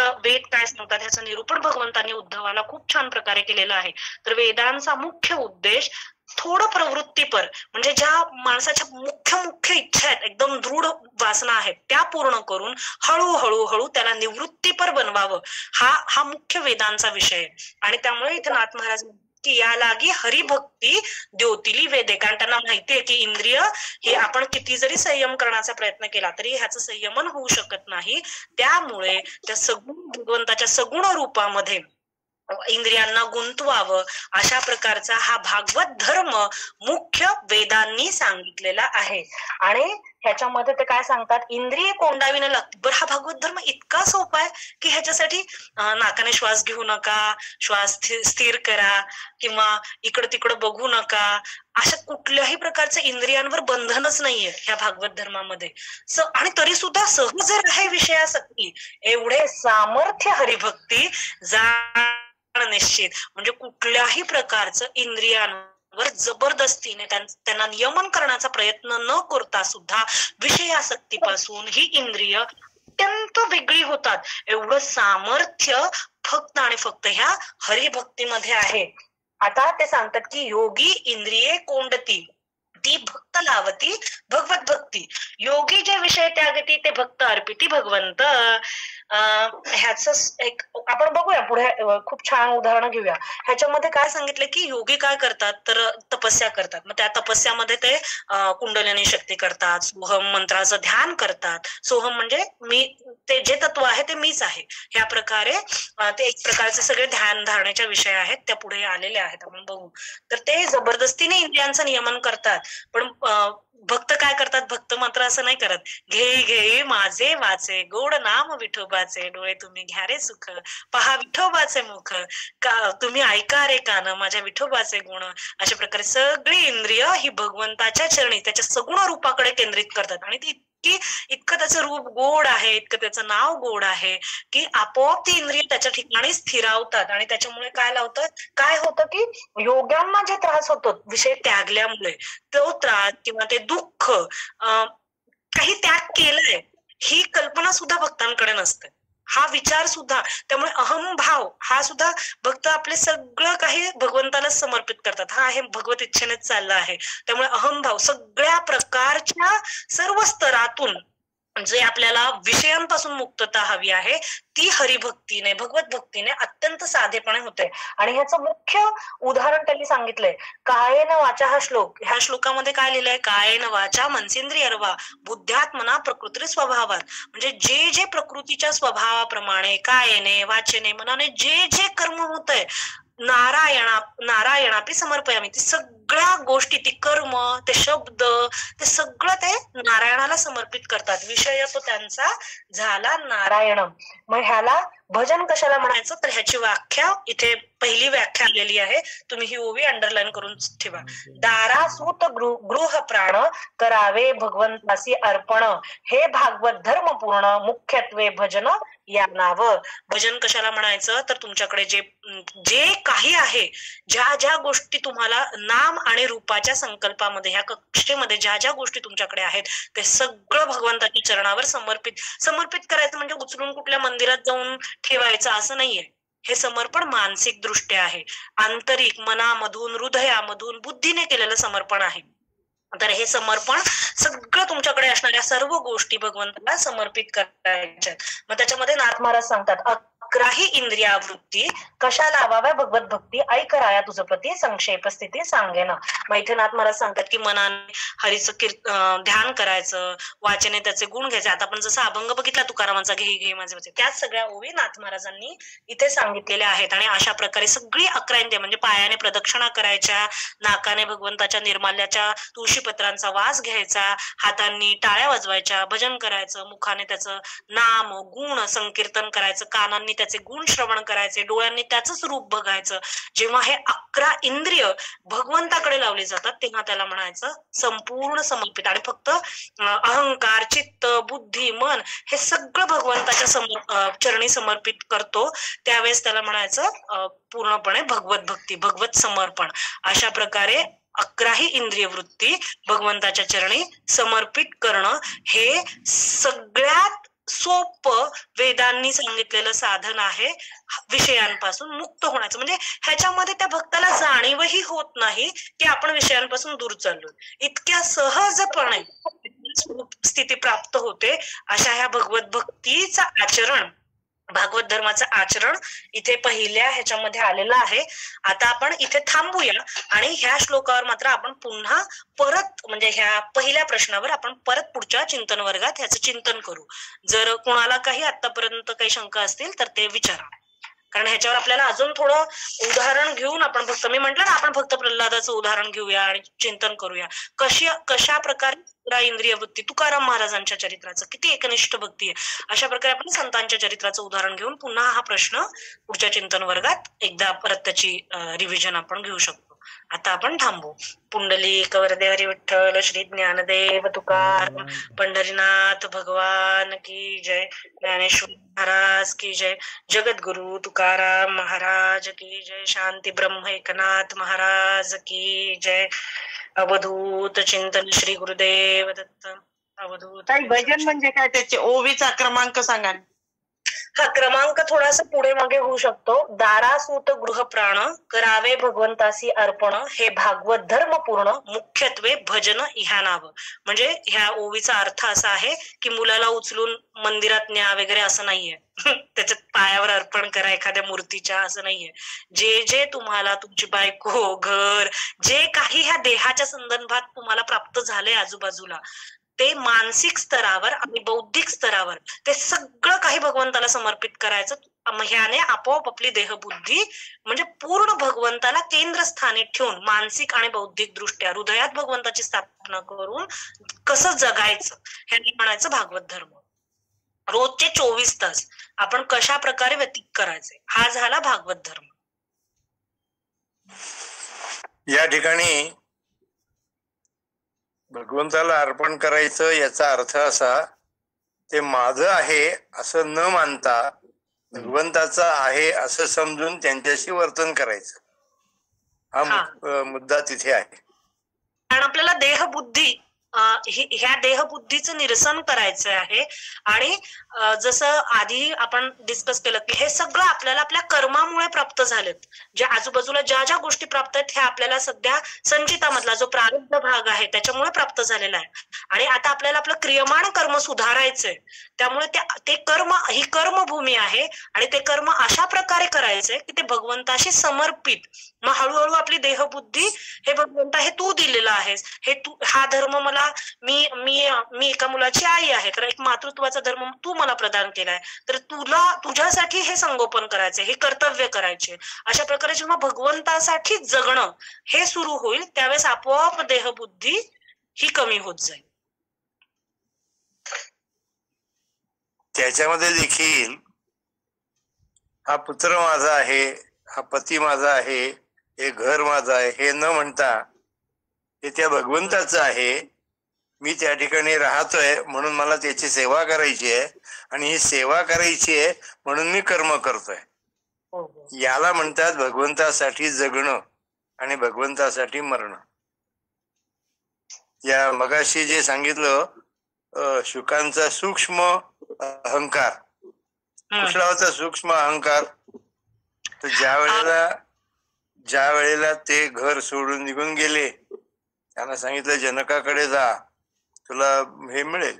काय सांगतात ह्याचं निरूपण भगवंतांनी उद्धवाला खूप छान प्रकारे केलेलं आहे. तर वेदांचा मुख्य उद्देश थोडं प्रवृत्तीपर म्हणजे ज्या माणसाच्या मुख्य इच्छा आहेत एकदम दृढ वासना आहेत त्या पूर्ण करून हळूहळू त्याला निवृत्तीपर बनवावं हा मुख्य वेदांचा विषय आहे. आणि त्यामुळे इथे नाथ महाराज की यालागी हरिभक्ती द्योतिली वेदे, कारण त्यांना माहितीये की इंद्रिय हे आपण किती जरी संयम करण्याचा प्रयत्न केला तरी ह्याचं संयमन होऊ शकत नाही. त्यामुळे त्या सगुण भगवंताच्या सगुण रूपामध्ये इंद्रियांना गुंतवावं अशा प्रकारचा हा भागवत धर्म मुख्य वेदांनी सांगितलेला आहे. आणि ह्याच्यामध्ये ते काय सांगतात, इंद्रिय कोंडावी न लागते. बरं हा भागवत धर्म इतका सोपा आहे की ह्याच्यासाठी नाकाने श्वास घेऊ नका, श्वास स्थिर करा किंवा इकडं तिकडं बघू नका, अशा कुठल्याही प्रकारचं इंद्रियांवर बंधनच नाहीये ह्या भागवत धर्मामध्ये. आणि तरी सुद्धा सहज आहे विषयासक्ती, एवढे सामर्थ्य हरिभक्ती निश्चित म्हणजे कुठल्याही प्रकारचं इंद्रियांवर जबरदस्तीने त्यांना नियमन करण्याचा प्रयत्न न करता सुद्धा विषयासक्तीपासून ही इंद्रिय अत्यंत वेगळी होतात. एवढं सामर्थ्य फक्त आणि फक्त ह्या हरिभक्तीमध्ये आहे. आता ते सांगतात की योगी इंद्रिये कोंडती ती भक्त लावती भगवत भक्ती. योगी जे विषय त्यागती ते भक्त अर्पिती भगवंत. ह्याच एक आपण बघूया पुढे खूप छान उदाहरण घेऊया. ह्याच्यामध्ये काय सांगितलं की योगी काय करतात तर तपस्या करतात. मग त्या तपस्यामध्ये ते कुंडलिनी शक्ती करतात, सोहम मंत्राचं ध्यान करतात. सोहम म्हणजे मी, ते जे तत्व आहे ते मीच आहे ह्या प्रकारे ते एक प्रकारचे सगळे ध्यान धारणेच्या विषय आहेत त्या पुढे आलेले आहेत आपण बघू. तर ते जबरदस्तीने इंद्रियांचं नियमन करतात. पण भक्त काय करतात, भक्त मात्र असं नाही करत. घे माझे वाचे गोड नाम विठोबाचे, डोळे तुम्ही घ्या रे सुख पहा विठोबाचे मुख, का तुम्ही ऐका रे कान माझ्या विठोबाचे गुण. अशा प्रकारे सगळी इंद्रिय ही भगवंताच्या चरणी त्याच्या सगुण रूपाकडे केंद्रित करतात. आणि ती इतकं त्याचं रूप गोड आहे, इतकं त्याचं नाव गोड आहे की आपोआप ती इंद्रिय त्याच्या ठिकाणी स्थिरावतात. आणि त्याच्यामुळे काय होतं की योग्यांना जे त्रास होतो विषय त्यागल्यामुळे, तो त्रास किंवा ते दुःख काही त्याग केलंय ही कल्पना सुद्धा भक्तांकडे नसते, हा विचार सुद्धा. त्यामुळे अहमभाव हा सुद्धा भक्त आपले सगळं काही भगवंताला समर्पित करतात. हा आहे भगवत इच्छेनेच चालला आहे. त्यामुळे अहमभाव सगळ्या प्रकारच्या सर्व स्तरातून जे आपल्याला विषयांपासून मुक्तता हवी आहे ती हरिभक्तीने भगवत भक्तीने अत्यंत साधेपणे होते. आणि ह्याचं मुख्य उदाहरण त्यांनी सांगितलंय कायेन वाचा हा श्लोक. ह्या श्लोकामध्ये काय लिहिलंय, कायेन वाचा मनसेंद्रियर्वा बुद्ध्यात्मना प्रकृती स्वभावात. म्हणजे जे जे प्रकृतीच्या स्वभावाप्रमाणे कायेने वाचेने मनाने जे जे कर्म होतंय नारायणापी समर्पयामी, ती सगळ्या गोष्टी, ती कर्म, ते शब्द, ते सगळं ते नारायणाला समर्पित करतात. विषय तो त्यांचा झाला नारायण. मग ह्याला भजन कशाला म्हणायचं तर ह्याची व्याख्या इथे पहिली व्याख्या आलेली आहे, तुम्ही ही ओवी अंडरलाईन करून ठेवा. दारासूत गृह प्राण करावे भगवंतासी अर्पण, हे भागवत धर्म पूर्ण मुख्यत्वे भजन या नाव. भजन कशाला म्हणायचं तर तुमच्याकडे जे काही आहे, ज्या ज्या गोष्टी तुम्हाला नाम आणि रूपाच्या संकल्पामध्ये ह्या कक्षेमध्ये ज्या ज्या गोष्टी तुमच्याकडे आहेत ते सगळं भगवंताच्या चरणावर समर्पित करायचं. म्हणजे उचलून कुठल्या मंदिरात जाऊन ठेवायचं असं नाहीये. हे समर्पण मानसिक दृष्ट्या आहे, आंतरिक मनामधून हृदयामधून बुद्धीने केलेलं समर्पण आहे. तर हे समर्पण सगळं तुमच्याकडे असणाऱ्या सर्व गोष्टी भगवंताला समर्पित करायच्या. मग त्याच्यामध्ये नाथ महाराज सांगतात 11ही इंद्रियावृत्ती कशा लावाव्या भगवत भक्ती ऐक राया तुझं प्रती संक्षेप स्थिती सांगे ना. मग इथे नाथ महाराज सांगतात की मनाने हरीचं ध्यान करायचं, वाचने त्याचे गुण घ्यायचे. आता आपण जसा अभंग बघितला तुकारामांचा घे घे माझे वाचे, त्याच सगळ्या ओवी नाथ महाराजांनी इथे सांगितलेल्या आहेत. आणि अशा प्रकारे सगळी 11 इंद्रिय म्हणजे पायाने प्रदक्षिणा करायच्या, नाकाने भगवंताच्या निर्माल्याच्या तुळशीपत्रांचा वास घ्यायचा, हातांनी टाळ्या वाजवायच्या, भजन करायचं, मुखाने त्याचं नाम गुण संकीर्तन करायचं, कानांनी त्याचे गुण श्रवण करायचे, डोळ्यांनी त्याच रूप बघायचं. जेव्हा हे 11 इंद्रिय भगवंताकडे लावली जातात तेव्हा त्याला म्हणायचं संपूर्ण समर्पित. आणि फक्त अहंकार, चित्त, बुद्धी, मन हे सगळं भगवंताच्या चरणी समर्पित करतो, त्यावेळेस त्याला म्हणायचं पूर्णपणे भगवत भक्ती, भगवत समर्पण. अशा प्रकारे 11ही इंद्रिय वृत्ती भगवंताच्या चरणी समर्पित करणं हे सगळ्यात सोपं वेदांनी सांगितलेलं साधन आहे विषयांपासून मुक्त होण्याचं. म्हणजे ह्याच्यामध्ये त्या भक्ताला जाणीवही होत नाही की आपण विषयांपासून दूर चाललोय, इतक्या सहजपणे स्थिती प्राप्त होते. अशा ह्या भगवत भक्तीचं आचरण, भागवत धर्माचं आचरण इथे पहिल्या ह्याच्यामध्ये आलेलं आहे. आता आपण इथे थांबूया आणि ह्या श्लोकावर मात्र आपण पुन्हा परत म्हणजे ह्या पहिल्या प्रश्नावर आपण परत पुढच्या चिंतन वर्गात ह्याचं चिंतन करू. जर कोणाला काही आतापर्यंत काही शंका असतील तर ते विचारा, कारण ह्याच्यावर आपल्याला अजून थोडं उदाहरण घेऊन आपण फक्त मी म्हटलं ना आपण फक्त प्रल्हादाचं उदाहरण घेऊया आणि चिंतन करूया. कशा प्रकारे इंद्रिय वृत्ती तुकाराम महाराजांच्या चरित्राचं किती एकनिष्ठ भक्ती आहे, अशा प्रकारे आपण संतांच्या चरित्राचं उदाहरण घेऊन पुन्हा हा प्रश्न पुढच्या चिंतन वर्गात एकदा परत त्याची रिव्हिजन आपण घेऊ शकतो. आता आपण थांबू. पुंडलिक वरदे हरी विठ्ठल श्री ज्ञानदेव तुकाराम पंढरीनाथ भगवान की जय, ज्ञानेश्वर महाराज की जय, जगद्गुरु तुकाराम महाराज की जय, शांती ब्रह्म एकनाथ महाराज की जय. अवधूत चिंतन श्री गुरुदेव दत्त. अवधूत भजन म्हणजे काय, त्याचे ओवीचा क्रमांक सांगा. हा क्रमांक थोडासा पुढे मागे होऊ शकतो. दारासूत गृहप्राण करावे भगवंतासी अर्पण, हे भागवत धर्म पूर्ण मुख्यत्वे भजन ह्या नाव. म्हणजे ह्या ओवीचा अर्थ असा आहे की मुलाला उचलून मंदिरात न्या वगैरे असं नाहीये, त्याच्यात पायावर अर्पण करा एखाद्या मूर्तीच्या असं नाहीये. जे जे तुम्हाला तुमची बायको, घर, जे काही ह्या देहाच्या संदर्भात तुम्हाला प्राप्त झाले आजूबाजूला, ते मानसिक स्तरावर आणि बौद्धिक स्तरावर ते सगळं काही भगवंताला समर्पित करायचं. ह्याने आपोआप आपली देहबुद्धी म्हणजे पूर्ण भगवंताला केंद्रस्थानी ठेवून मानसिक आणि बौद्धिक दृष्ट्या हृदयात भगवंताची स्थापना करून कसं जगायचं ह्याने म्हणायचं भागवत धर्म. रोजचे 24 तास आपण कशा प्रकारे व्यतीत करायचे, हा झाला भागवत धर्म. या ठिकाणी भगवंताला अर्पण करायचं याचा अर्थ असा, ते माझं आहे असं न मानता भगवंताचा आहे असं समजून त्यांच्याशी वर्तन करायचं. हा मुद्दा तिथे आहे. कारण आपल्याला देहबुद्धी ह्या देहबुद्धीचं निरसन करायचं आहे. आणि जसं आधी आपण डिस्कस केलं की हे सगळं आपल्याला आपल्या कर्मामुळे प्राप्त झालेत. ज्या आजूबाजूला ज्या ज्या गोष्टी प्राप्त आहेत ह्या आपल्याला सध्या संचितामधला जो प्रारब्ध भाग आहे त्याच्यामुळे प्राप्त झालेला आहे. आणि आता आपल्याला आपलं क्रियमाण कर्म सुधारायचंय. त्यामुळे ते कर्म ही कर्मभूमी आहे आणि ते कर्म अशा प्रकारे करायचंय की ते भगवंताशी समर्पित. मग हळूहळू आपली देहबुद्धी हे भगवंता हे तू दिलेलं आहेस, हे तू, हा धर्म मला मी एका मुलाची आई आहे तर एक मातृत्वाचा धर्म तू मला प्रदान केलाय, तर तुझ्यासाठी हे संगोपन करायचे, हे कर्तव्य करायचे. अशा प्रकारे जेव्हा भगवंतासाठी जगणं हे सुरू होईल त्यावेळेस आपोआप देहबुद्धी ही कमी होत जाईल. त्याच्यामध्ये देखील हा पुत्र माझा आहे, हा पती माझा आहे, हे घर माझं आहे हे न म्हणता हे त्या भगवंताचं आहे. मी त्या ठिकाणी राहतोय म्हणून मला त्याची सेवा करायची आहे आणि ही सेवा करायची आहे म्हणून मी कर्म करतोय. याला म्हणतात भगवंतासाठी जगणं आणि भगवंतासाठी मरणं. या मगाशी जे सांगितलं शुकांचा सूक्ष्म अहंकार, कुठला होता सूक्ष्म अहंकार? तर ज्या वेळेला ते घर सोडून निघून गेले, त्यांना सांगितलं जनकाकडे जा, तुला हे मिळेल,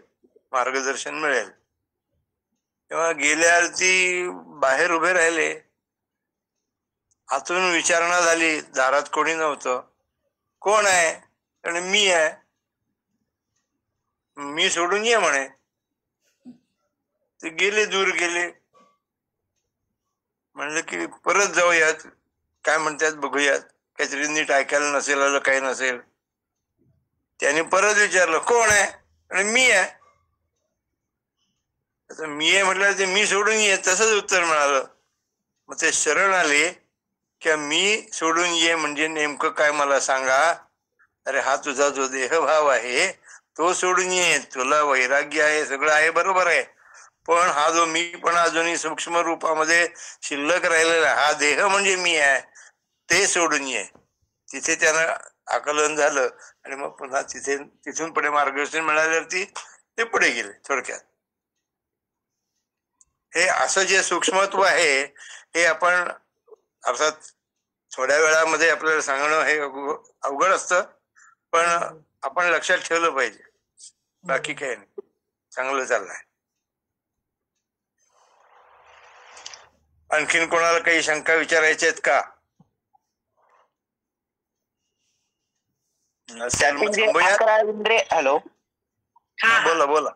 मार्गदर्शन मिळेल. तेव्हा गेल्यावरती बाहेर उभे राहिले. आतून विचारणा झाली, दारात कोणी नव्हतं. कोण आहे? आणि मी आहे. मी सोडून ये म्हणे. ते गेले, दूर गेले. म्हणलं की परत जाऊयात, काय म्हणतात बघूयात, काहीतरी नीट ऐकायला नसेल आलं, काही नसेल. त्याने परत विचारलं कोण आहे? आणि मी आहे. आता मी आहे म्हटलं ते मी सोडून ये, तसंच उत्तर मिळालं. मग ते शरण आले की मी सोडून ये म्हणजे नेमकं काय मला सांगा. अरे हा तुझा जो देहभाव आहे तो सोडून ये, तुला वैराग्य आहे, सगळं आहे, बरोबर आहे, पण हा जो मी पण अजूनही सूक्ष्म रूपामध्ये शिल्लक राहिलेला हा देह म्हणजे मी आहे, ते सोडून ये. तिथे त्यानं आकलन झालं आणि मग पुन्हा तिथून पुढे मार्गदर्शन मिळाल्यावरती ते पुढे गेले. थोडक्यात हे असं जे सूक्ष्मत्व आहे हे आपण अर्थात थोड्या वेळामध्ये आपल्याला सांगणं हे अवघड असतं, पण आपण लक्षात ठेवलं पाहिजे. बाकी काही नाही, चांगलं चाललंय. आणखीन कोणाला काही शंका विचारायच्या आहेत का? हॅलो, बोला बोला.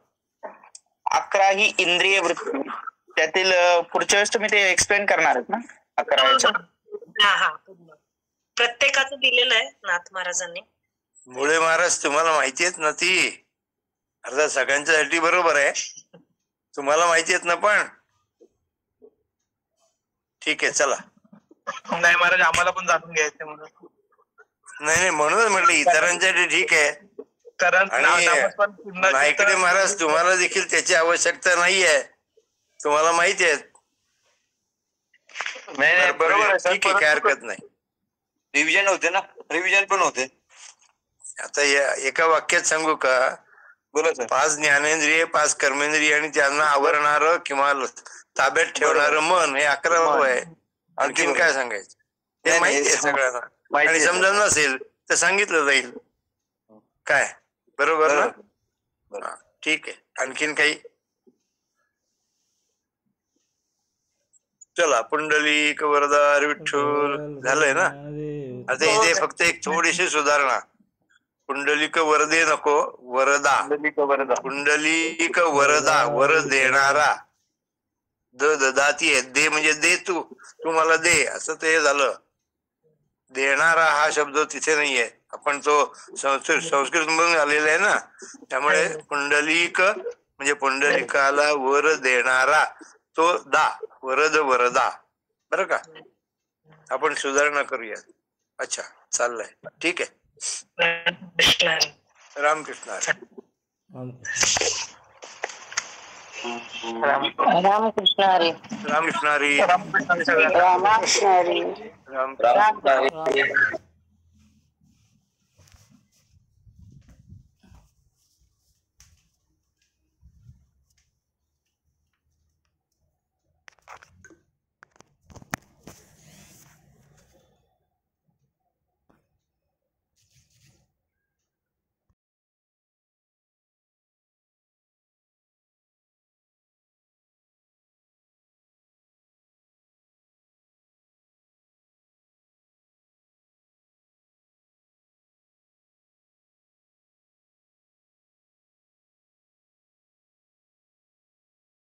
11 ही इंद्रिय वृत्ती, त्यातील पुढच्या वेळेस तुम्ही ते एक्सप्लेन करणार आहेत ना? 11 प्रत्येकाचं दिलेलं आहे नाथ महाराजांनी. मुळे महाराज तुम्हाला माहिती आहेत ना ती, अर्थात सगळ्यांच्यासाठी बरोबर आहे, तुम्हाला माहिती आहेत ना, पण ठीक आहे चला. नाही महाराज, आम्हाला पण जाणून घ्यायचं म्हणून. नाही म्हणूनच म्हटलं इतरांसाठी ठीक आहे. कारण नाईकडे महाराज तुम्हाला देखील त्याची आवश्यकता नाहीये, तुम्हाला माहिती आहे. बरोबर आहे, ठीक आहे, काय हरकत नाही. रिव्हिजन होते ना, रिव्हिजन पण होते. आता एका वाक्यात सांगू का? बोला सर. 5 ज्ञानेंद्रिय, 5 कर्मेंद्रिय आणि त्यांना आवरणार किंवा ताब्यात ठेवणार मन, हे 11 आहे. आणखीन काय सांगायचं? हे माहिती आहे सगळ्यांना, आणि समजा नसेल तर सांगितलं जाईल. काय बरोबर ना? ठीक आहे. आणखीन काही? चला. पुंडलिक वरदार विठ्ठल झालंय ना. आता इथे फक्त एक थोडीशी सुधारणा. पुंडलिक वरदे नको, वरदा. पुंडलिक वरदा, वर देणारा. ददाती आहे, दे म्हणजे दे, तू मला दे, असं ते झालं. देणारा हा शब्द तिथे नाहीये, आपण तो संस्कृत मधून आलेला आहे ना, त्यामुळे पुंडलिक म्हणजे पुंडलिकाला वर देणारा तो दा, वरद वरदा. बरं का? आपण सुधारणा करूया. अच्छा, चाललंय, ठीक आहे. रामकृष्ण रामकृष्ण हरी. रामकृष्ण हरी. रामकृष्ण हरी. रामकृष्ण हरी.